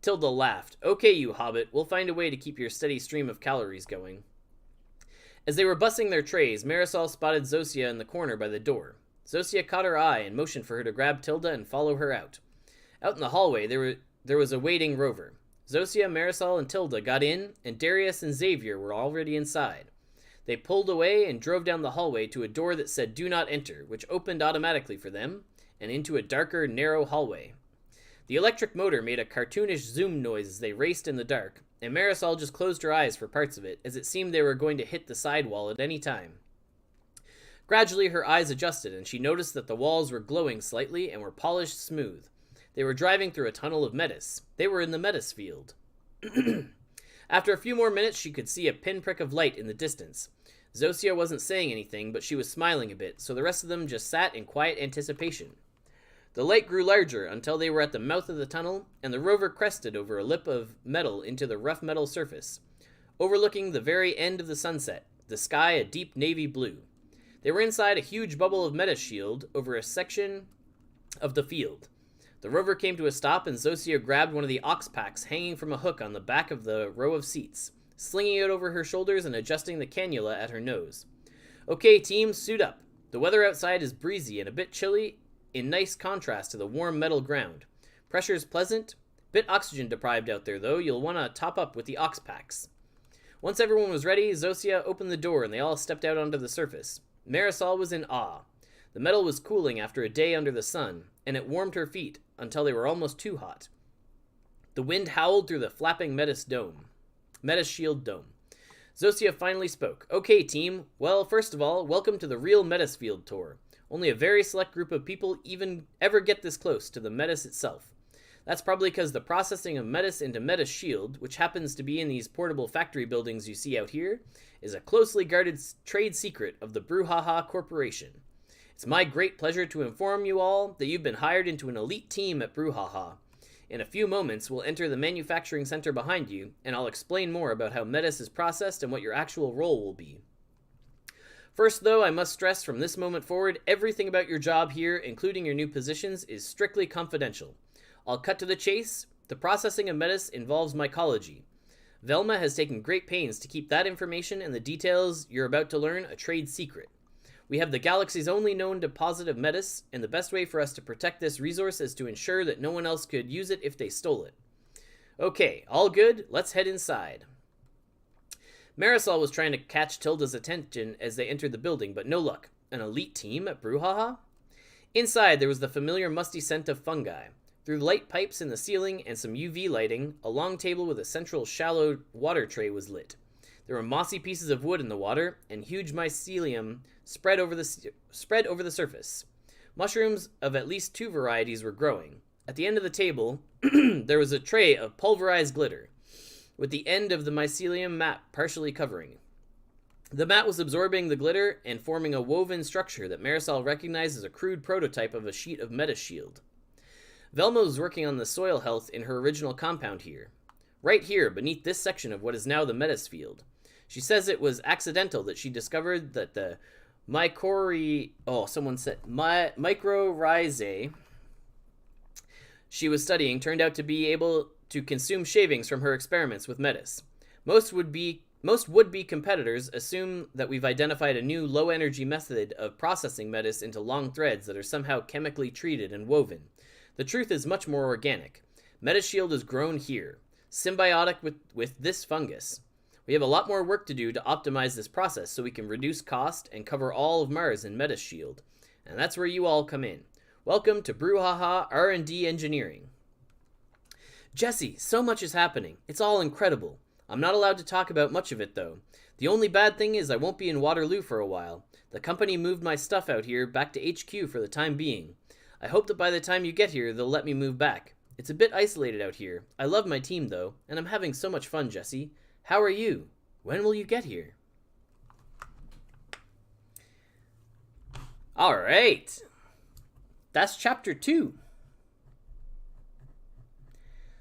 Tilda laughed. "Okay, you hobbit, we'll find a way to keep your steady stream of calories going." As they were bussing their trays, Marisol spotted Zosia in the corner by the door. Zosia caught her eye and motioned for her to grab Tilda and follow her out. Out in the hallway, there was a waiting rover. Zosia, Marisol, and Tilda got in, and Darius and Xavier were already inside. They pulled away and drove down the hallway to a door that said "Do not enter," which opened automatically for them, and into a darker, narrow hallway. The electric motor made a cartoonish zoom noise as they raced in the dark, and Marisol just closed her eyes for parts of it, as it seemed they were going to hit the sidewall at any time. Gradually, her eyes adjusted, and she noticed that the walls were glowing slightly and were polished smooth. They were driving through a tunnel of metis. They were in the metis field. After a few more minutes, she could see a pinprick of light in the distance. Zosia wasn't saying anything, but she was smiling a bit, so the rest of them just sat in quiet anticipation. The light grew larger until they were at the mouth of the tunnel, and the rover crested over a lip of metal into the rough metal surface, overlooking the very end of the sunset, the sky a deep navy blue. They were inside a huge bubble of metis shield over a section of the field. The rover came to a stop, and Zosia grabbed one of the ox packs hanging from a hook on the back of the row of seats, slinging it over her shoulders and adjusting the cannula at her nose. "Okay, team, suit up. The weather outside is breezy and a bit chilly, in nice contrast to the warm metal ground. Pressure's pleasant. Bit oxygen deprived out there, though. You'll want to top up with the ox packs." Once everyone was ready, Zosia opened the door and they all stepped out onto the surface. Marisol was in awe. The metal was cooling after a day under the sun, and it warmed her feet until they were almost too hot. The wind howled through the flapping Metis shield dome. Zosia finally spoke. Okay, team. Well, first of all, welcome to the real Metis field tour. Only a very select group of people even ever get this close to the Metis itself. That's probably because the processing of Metis into Metis shield, which happens to be in these portable factory buildings you see out here, is a closely guarded trade secret of the Brouhaha Corporation. It's my great pleasure to inform you all that you've been hired into an elite team at Brouhaha. In a few moments, we'll enter the manufacturing center behind you, and I'll explain more about how Metis is processed and what your actual role will be. First, though, I must stress from this moment forward, everything about your job here, including your new positions, is strictly confidential. I'll cut to the chase. The processing of Metis involves mycology. Velma has taken great pains to keep that information and the details you're about to learn a trade secret. We have the galaxy's only known deposit of Metis, and the best way for us to protect this resource is to ensure that no one else could use it if they stole it. Okay, all good, let's head inside. Marisol was trying to catch Tilda's attention as they entered the building, but no luck. An elite team at Brouhaha? Inside, there was the familiar musty scent of fungi. Through light pipes in the ceiling and some UV lighting, a long table with a central shallow water tray was lit. There were mossy pieces of wood in the water, and huge mycelium spread over the surface. Mushrooms of at least 2 varieties were growing. At the end of the table, there was a tray of pulverized glitter, with the end of the mycelium mat partially covering. The mat was absorbing the glitter and forming a woven structure that Marisol recognized as a crude prototype of a sheet of Metis shield. Velma was working on the soil health in her original compound here. Right here, beneath this section of what is now the Metis field. She says it was accidental that she discovered that the mycorrhizae she was studying turned out to be able to consume shavings from her experiments with Metis. Most would-be competitors assume that we've identified a new low-energy method of processing Metis into long threads that are somehow chemically treated and woven. The truth is much more organic. Metis shield is grown here, symbiotic with this fungus. We have a lot more work to do to optimize this process so we can reduce cost and cover all of Mars in Metis shield. And that's where you all come in. Welcome to Brouhaha R&D Engineering. Jesse, so much is happening. It's all incredible. I'm not allowed to talk about much of it, though. The only bad thing is I won't be in Waterloo for a while. The company moved my stuff out here back to HQ for the time being. I hope that by the time you get here, they'll let me move back. It's a bit isolated out here. I love my team, though, and I'm having so much fun, Jesse. How are you? When will you get here? All right. That's chapter 2.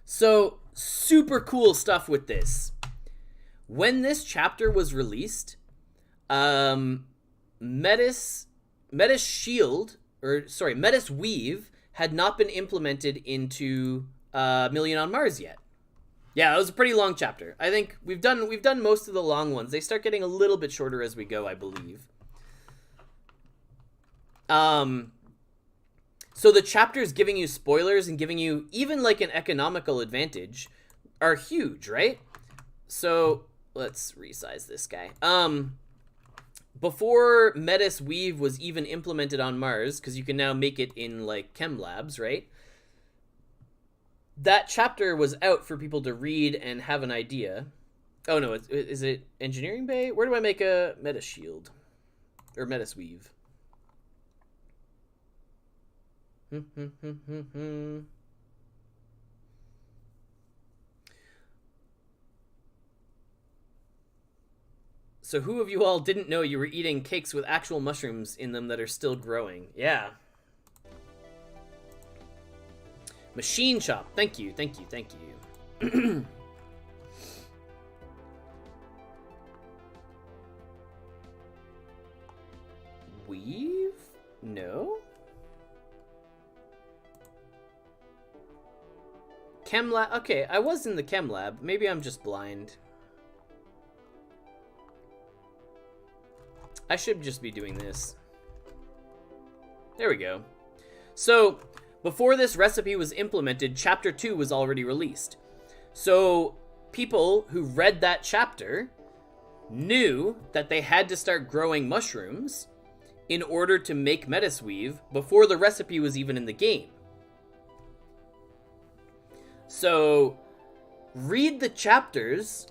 So, super cool stuff with this. When this chapter was released, Metis Weave had not been implemented into Million on Mars yet. Yeah, it was a pretty long chapter. I think we've done most of the long ones. They start getting a little bit shorter as we go, I believe. So the chapters giving you spoilers and giving you even like an economical advantage are huge, right? So let's resize this guy. Before Metis Weave was even implemented on Mars, because you can now make it in like chem labs, right? That chapter was out for people to read and have an idea. Oh no, is it Engineering Bay? Where do I make a Metis shield? Or Metis Weave? So who of you all didn't know you were eating cakes with actual mushrooms in them that are still growing? Yeah. Machine shop. Thank you, thank you, thank you. Weave? No? Chem lab? Okay, I was in the chem lab. Maybe I'm just blind. I should just be doing this. There we go. So, before this recipe was implemented, Chapter 2 was already released. So, people who read that chapter knew that they had to start growing mushrooms in order to make Metis Weave before the recipe was even in the game. So, read the chapters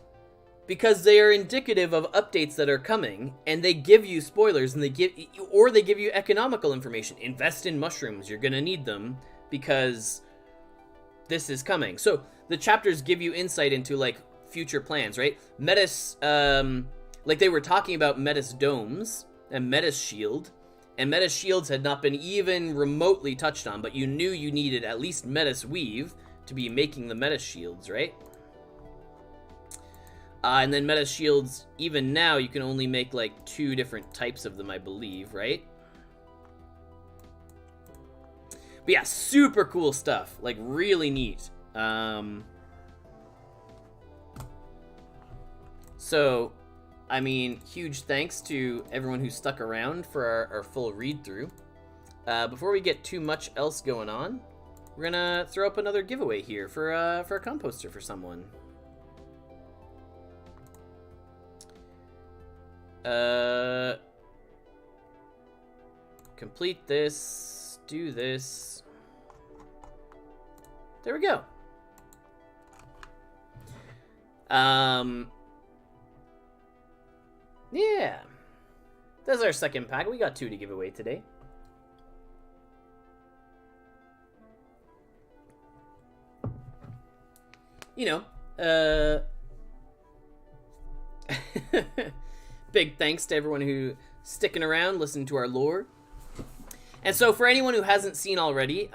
because they are indicative of updates that are coming, and they give you spoilers, and they give you economical information. Invest in mushrooms, you're gonna need them because this is coming. So the chapters give you insight into like future plans, right? Metis, like they were talking about Metis domes and Metis shield, and Metis shields had not been even remotely touched on, but you knew you needed at least Metis weave to be making the Metis shields, right? And then Metis shields, even now, you can only make like 2 different types of them, I believe, right? But yeah, super cool stuff. Like, really neat. So, I mean, huge thanks to everyone who stuck around for our full read-through. Before we get too much else going on, we're gonna throw up another giveaway here for a composter for someone. Complete this, do this. There we go. Yeah. That's our second pack. We got 2 to give away today. You know, big thanks to everyone who sticking around, listening to our lore. And so for anyone who hasn't seen already,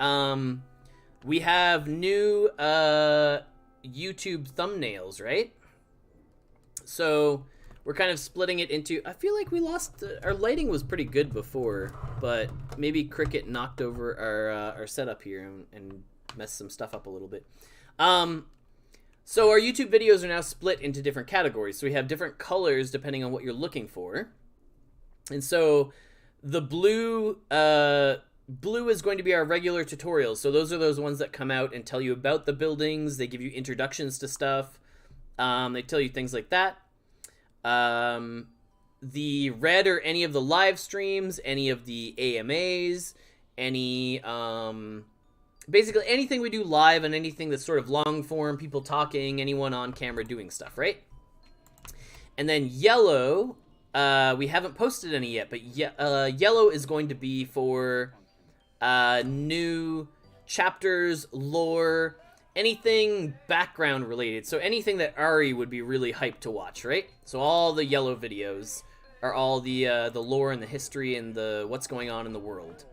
we have new YouTube thumbnails, right? So we're kind of splitting it into, I feel like we lost, our lighting was pretty good before, but maybe Cricket knocked over our setup here and messed some stuff up a little bit. So our YouTube videos are now split into different categories. So we have different colors depending on what you're looking for. And so the blue is going to be our regular tutorials. So those are those ones that come out and tell you about the buildings. They give you introductions to stuff. They tell you things like that. The red are any of the live streams, any of the AMAs, any, basically anything we do live and anything that's sort of long form, people talking, anyone on camera doing stuff, right? And then yellow, we haven't posted any yet, but yellow is going to be for new chapters, lore, anything background related. So anything that Ari would be really hyped to watch, right? So all the yellow videos are all the lore and the history and the what's going on in the world.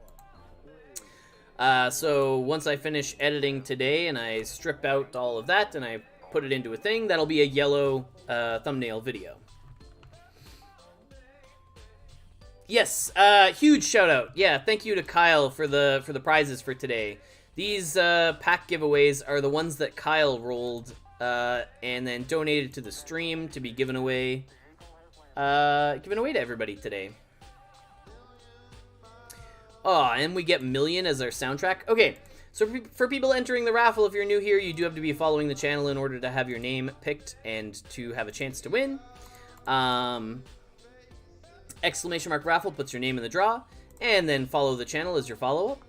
So once I finish editing today and I strip out all of that and I put it into a thing, that'll be a yellow thumbnail video. Yes, huge shout out. Yeah, thank you to Kyle for the prizes for today. These pack giveaways are the ones that Kyle rolled and then donated to the stream to be given away to everybody today. Oh, and we get Million as our soundtrack. Okay, so for people entering the raffle, if you're new here, you do have to be following the channel in order to have your name picked and to have a chance to win. Exclamation mark raffle puts your name in the draw, and then follow the channel as your follow-up.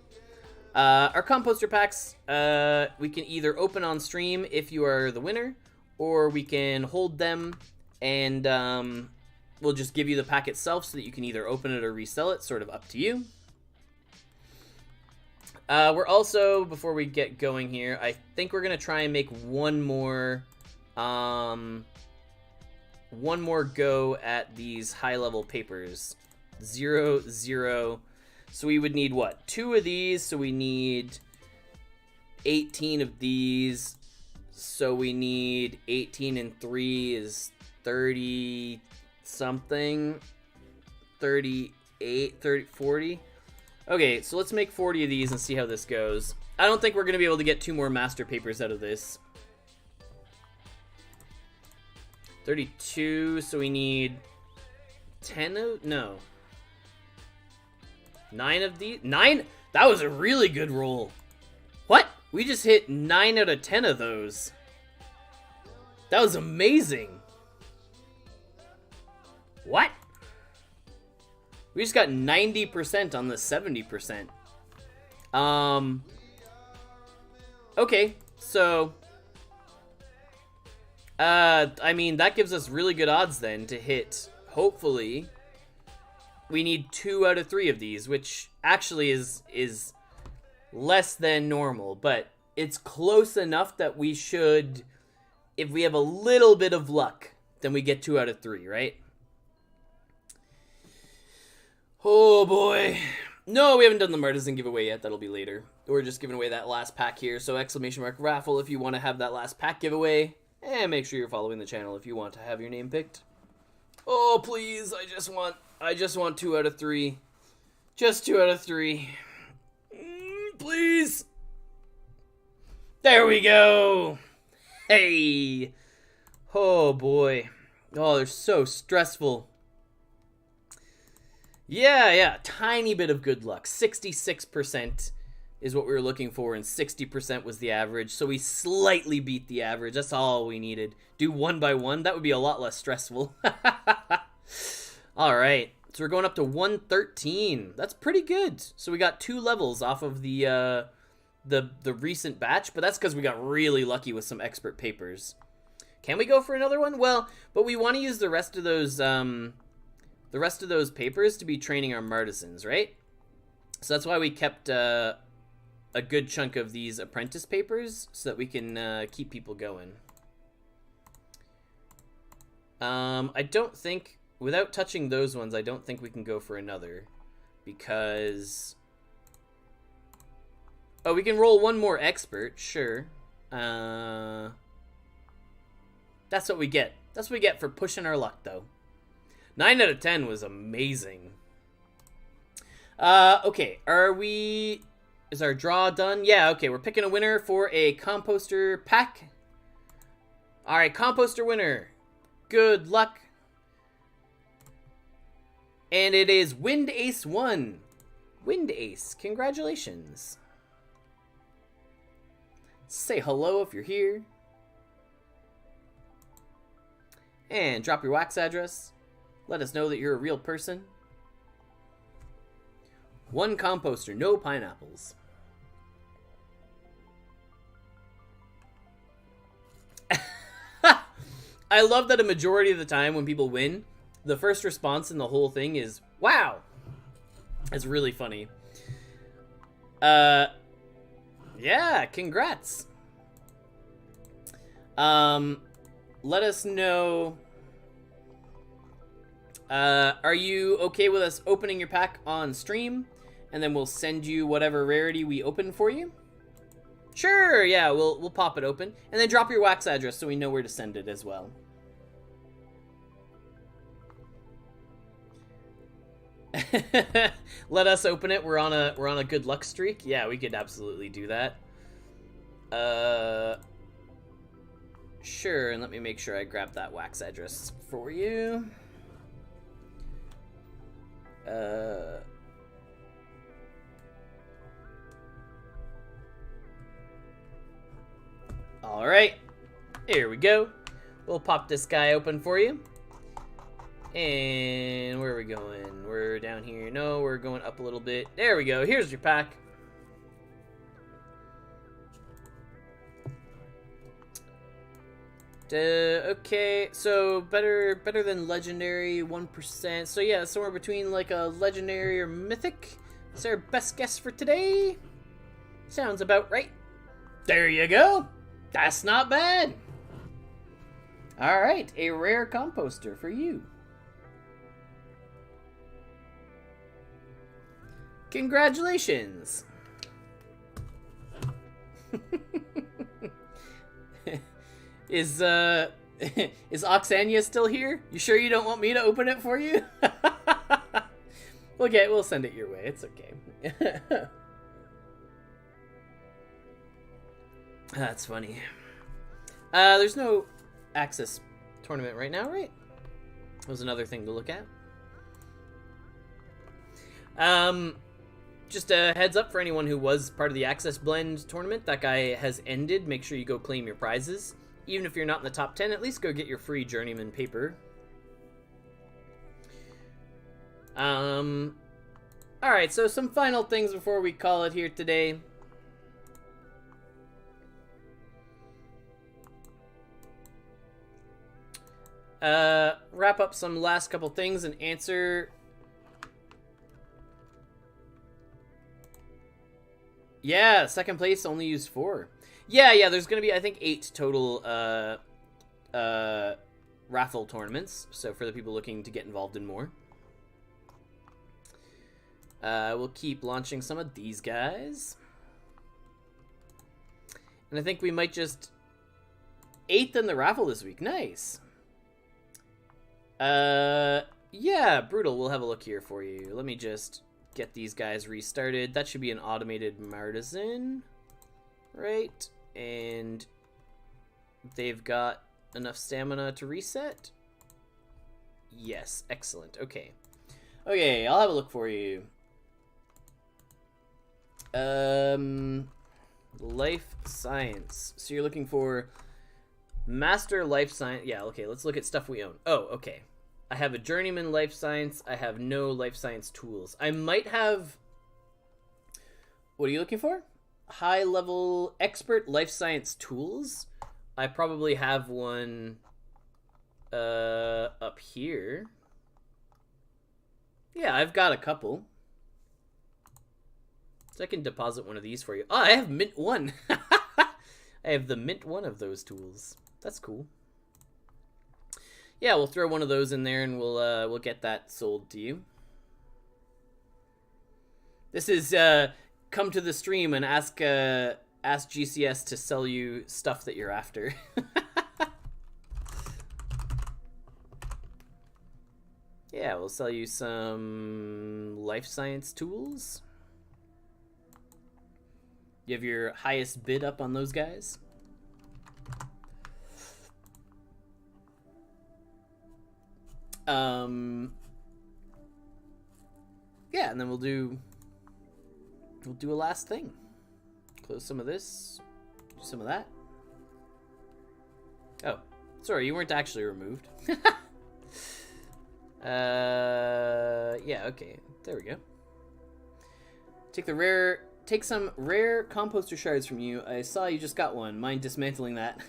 Our composter packs, we can either open on stream if you are the winner, or we can hold them and we'll just give you the pack itself so that you can either open it or resell it, sort of up to you. We're also, before we get going here, I think we're going to try and make one more go at these high-level papers. 0, 0. So we would need, what, 2 of these, so we need 18 of these. So we need 18 and 3 is 30-something. 38, 30, 40. Okay, so let's make 40 of these and see how this goes. I don't think we're going to be able to get 2 more master papers out of this. 32, so we need 10 of... no. 9 of these? 9? That was a really good roll. What? We just hit 9 out of 10 of those. That was amazing. What? We just got 90% on the 70%. Okay, so I mean, that gives us really good odds then to hit, hopefully. We need 2 out of 3 of these, which actually is less than normal, but it's close enough that we should, if we have a little bit of luck, then we get 2 out of 3, right? Oh boy. No, we haven't done the Martisan giveaway yet. That'll be later. We're just giving away that last pack here. So exclamation mark raffle if you want to have that last pack giveaway. And make sure you're following the channel if you want to have your name picked. Oh, please. I just want 2 out of 3. Just 2 out of 3. Please. There we go. Hey. Oh boy. Oh, they're so stressful. Yeah, tiny bit of good luck. 66% is what we were looking for, and 60% was the average. So we slightly beat the average. That's all we needed. Do 1 by 1. That would be a lot less stressful. All right. So we're going up to 113. That's pretty good. So we got 2 levels off of the recent batch, but that's because we got really lucky with some expert papers. Can we go for another one? Well, but we want to use the rest of those papers to be training our Martisans, right? So that's why we kept a good chunk of these apprentice papers so that we can keep people going. I don't think, without touching those ones, I don't think we can go for another, because... Oh, we can roll 1 more expert, sure. That's what we get. That's what we get for pushing our luck, though. 9 out of 10 was amazing. Okay, is our draw done? Yeah, okay, we're picking a winner for a composter pack. Alright, composter winner. Good luck. And it is Wind Ace 1. Wind Ace, congratulations. Say hello if you're here. And drop your wax address. Let us know that you're a real person. 1 composter, no pineapples. I love that a majority of the time when people win, the first response in the whole thing is, wow. It's really funny. Yeah, congrats. Let us know. Are you okay with us opening your pack on stream? And then we'll send you whatever rarity we open for you? Sure, yeah, we'll pop it open. And then drop your wax address so we know where to send it as well. Let us open it. We're on a good luck streak. Yeah, we could absolutely do that. Sure, and let me make sure I grab that wax address for you. All right, here we go. We'll pop this guy open for you. And where are we going? We're down here. No, we're going up a little bit. There we go. Here's your pack. Okay, so better than legendary, 1%. So yeah, somewhere between like a legendary or mythic. Is our best guess for today? Sounds about right. There you go. That's not bad. All right, a rare composter for you. Congratulations. Is Oxania still here? You sure you don't want me to open it for you? Okay, we'll send it your way. It's okay. That's funny. There's no Access tournament right now, right? That was another thing to look at. Just a heads up for anyone who was part of the Access Blend tournament. That guy has ended. Make sure you go claim your prizes. Even if you're not in the top 10, at least go get your free Journeyman paper. Alright, so some final things before we call it here today. wrap up some last couple things and answer. Yeah, second place only used 4. Yeah, there's gonna be, I think, 8 total, raffle tournaments, so for the people looking to get involved in more. We'll keep launching some of these guys. And I think we might just 8th in the raffle this week. Nice. Yeah, Brutal, we'll have a look here for you. Let me just get these guys restarted. That should be an automated Martisan, right? And they've got enough stamina to reset. Yes, excellent. Okay, I'll have a look for you. Life science. So you're looking for master life science. Yeah, okay, let's look at stuff we own. Oh, okay. I have a journeyman life science. I have no life science tools. I might have... What are you looking for? High level expert life science tools. I probably have one up here. Yeah, I've got a couple. So I can deposit one of these for you. Oh, I have mint 1. I have the mint 1 of those tools. That's cool. Yeah, we'll throw one of those in there and we'll get that sold to you. This is come to the stream and ask GCS to sell you stuff that you're after. Yeah, we'll sell you some life science tools. You have your highest bid up on those guys? Yeah, and then we'll do a last thing. Close some of this, do some of that. Oh, sorry, you weren't actually removed. Yeah, okay, there we go. Take some rare composter shards from you. I saw you just got one. Mind dismantling that?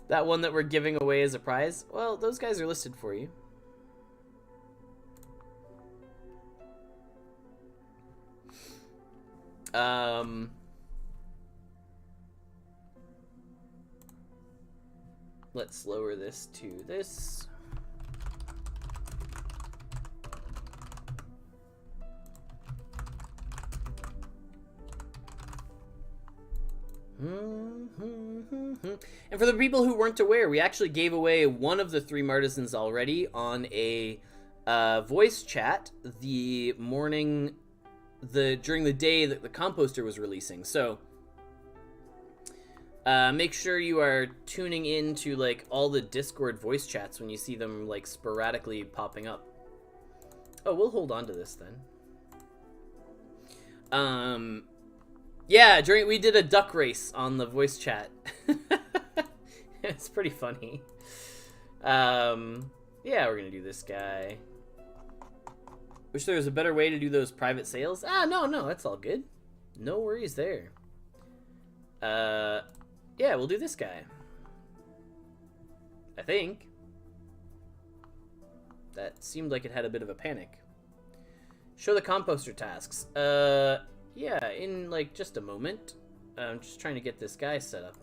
That one that we're giving away as a prize? Well, those guys are listed for you. Let's lower this to this. And for the people who weren't aware, we actually gave away one of the 3 Martisans already on a voice chat during the day that the composter was releasing. So make sure you are tuning in to like all the Discord voice chats when you see them like sporadically popping up. Oh, we'll hold on to this then. Yeah, we did a duck race on the voice chat. It's pretty funny. Yeah, we're gonna do this guy. Wish there was a better way to do those private sales. No, that's all good. No worries there. Yeah, we'll do this guy. I think. That seemed like it had a bit of a panic. Show the composter tasks. Yeah, in like just a moment. I'm just trying to get this guy set up.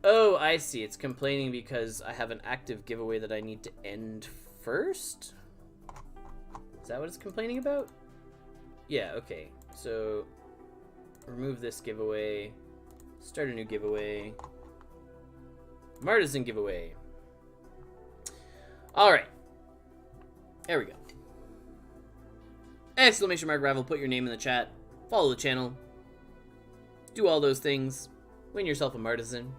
Oh, I see. It's complaining because I have an active giveaway that I need to end first? Is that what it's complaining about? Yeah, okay. So, remove this giveaway. Start a new giveaway. Martisan giveaway. Alright. There we go. Exclamation mark raffle, put your name in the chat, follow the channel, do all those things, win yourself a Martisan.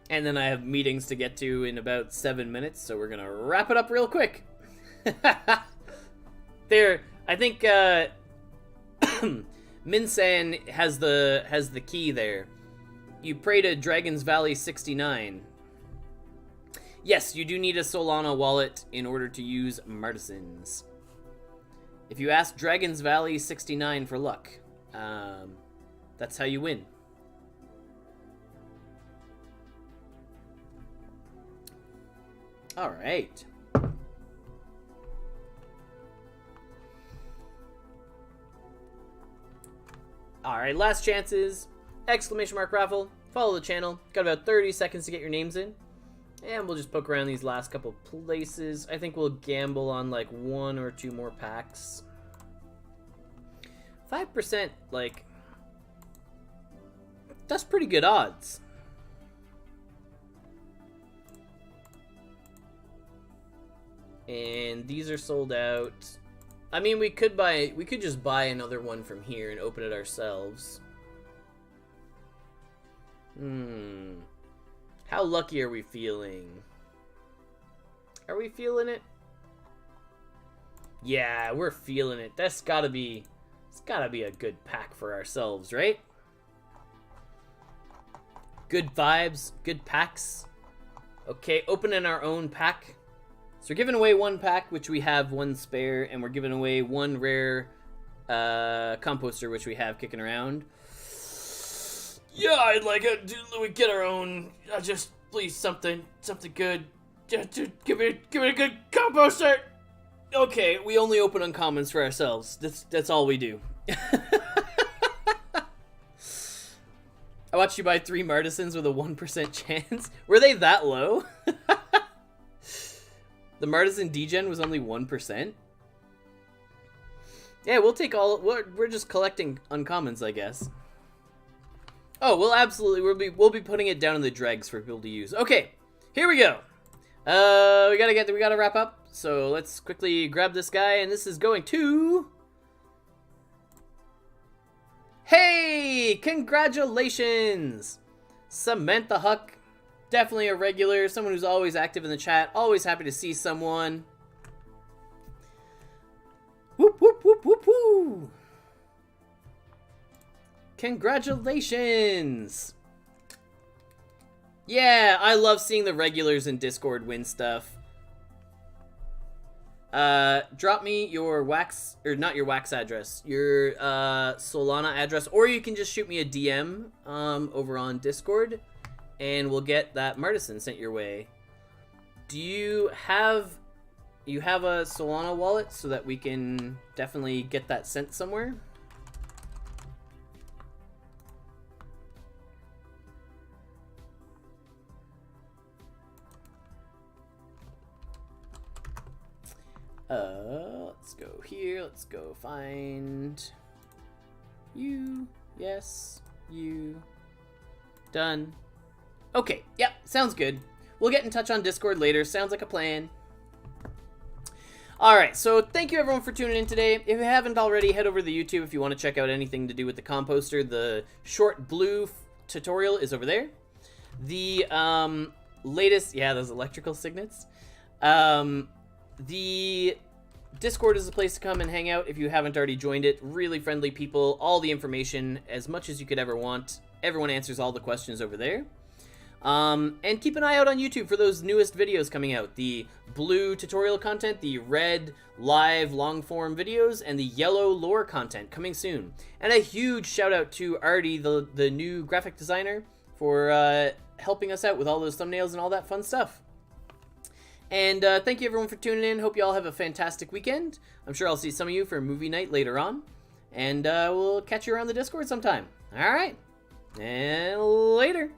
And then I have meetings to get to in about 7 minutes, so we're gonna wrap it up real quick. I think Minsan has the key there. You pray to Dragon's Valley 69. Yes, you do need a Solana wallet in order to use Martisans. If you ask Dragon's Valley 69 for luck, that's how you win. All right. All right, last chances. Exclamation mark raffle. Follow the channel. Got about 30 seconds to get your names in. And we'll just poke around these last couple places. I think we'll gamble on like 1 or 2 more packs. 5%, like, that's pretty good odds. And these are sold out. I mean, we could just buy another one from here and open it ourselves. How lucky are we feeling? Are we feeling it? Yeah, we're feeling it. It's gotta be a good pack for ourselves, right? Good vibes, good packs. Okay, opening our own pack. So we're giving away 1 pack, which we have 1 spare, and we're giving away 1 rare composter, which we have kicking around. Yeah, I'd like it. We get our own. Just please something good. Just give me a good composter. Okay, we only open uncommons for ourselves. That's all we do. I watched you buy 3 Martisans with a 1% chance. Were they that low? The Martisan degen was only 1%. Yeah, we'll take all. We're just collecting uncommons, I guess. Oh, we'll absolutely. We'll be putting it down in the dregs for people to use. Okay, here we go. We gotta wrap up. So let's quickly grab this guy, and this is going to. Hey, congratulations, Samantha Huck. Definitely a regular, someone who's always active in the chat. Always happy to see someone. Whoop, whoop, whoop, whoop, whoop. Congratulations. Yeah, I love seeing the regulars in Discord win stuff. Drop me your wax, or not your wax address, your Solana address, or you can just shoot me a DM over on Discord. And we'll get that Martisan sent your way. Do you have a Solana wallet so that we can definitely get that sent somewhere? Let's go here. Let's go find you. Yes, you. Done. Okay, yep, sounds good. We'll get in touch on Discord later. Sounds like a plan. Alright, so thank you everyone for tuning in today. If you haven't already, head over to the YouTube if you want to check out anything to do with the composter. The short blue tutorial is over there. The latest, yeah, those electrical signets. The Discord is a place to come and hang out if you haven't already joined it. Really friendly people, all the information, as much as you could ever want. Everyone answers all the questions over there. And keep an eye out on YouTube for those newest videos coming out. The blue tutorial content, the red live long-form videos, and the yellow lore content coming soon. And a huge shout out to Artie, the new graphic designer, for helping us out with all those thumbnails and all that fun stuff. And thank you everyone for tuning in. Hope you all have a fantastic weekend. I'm sure I'll see some of you for movie night later on. And we'll catch you around the Discord sometime. Alright. And later.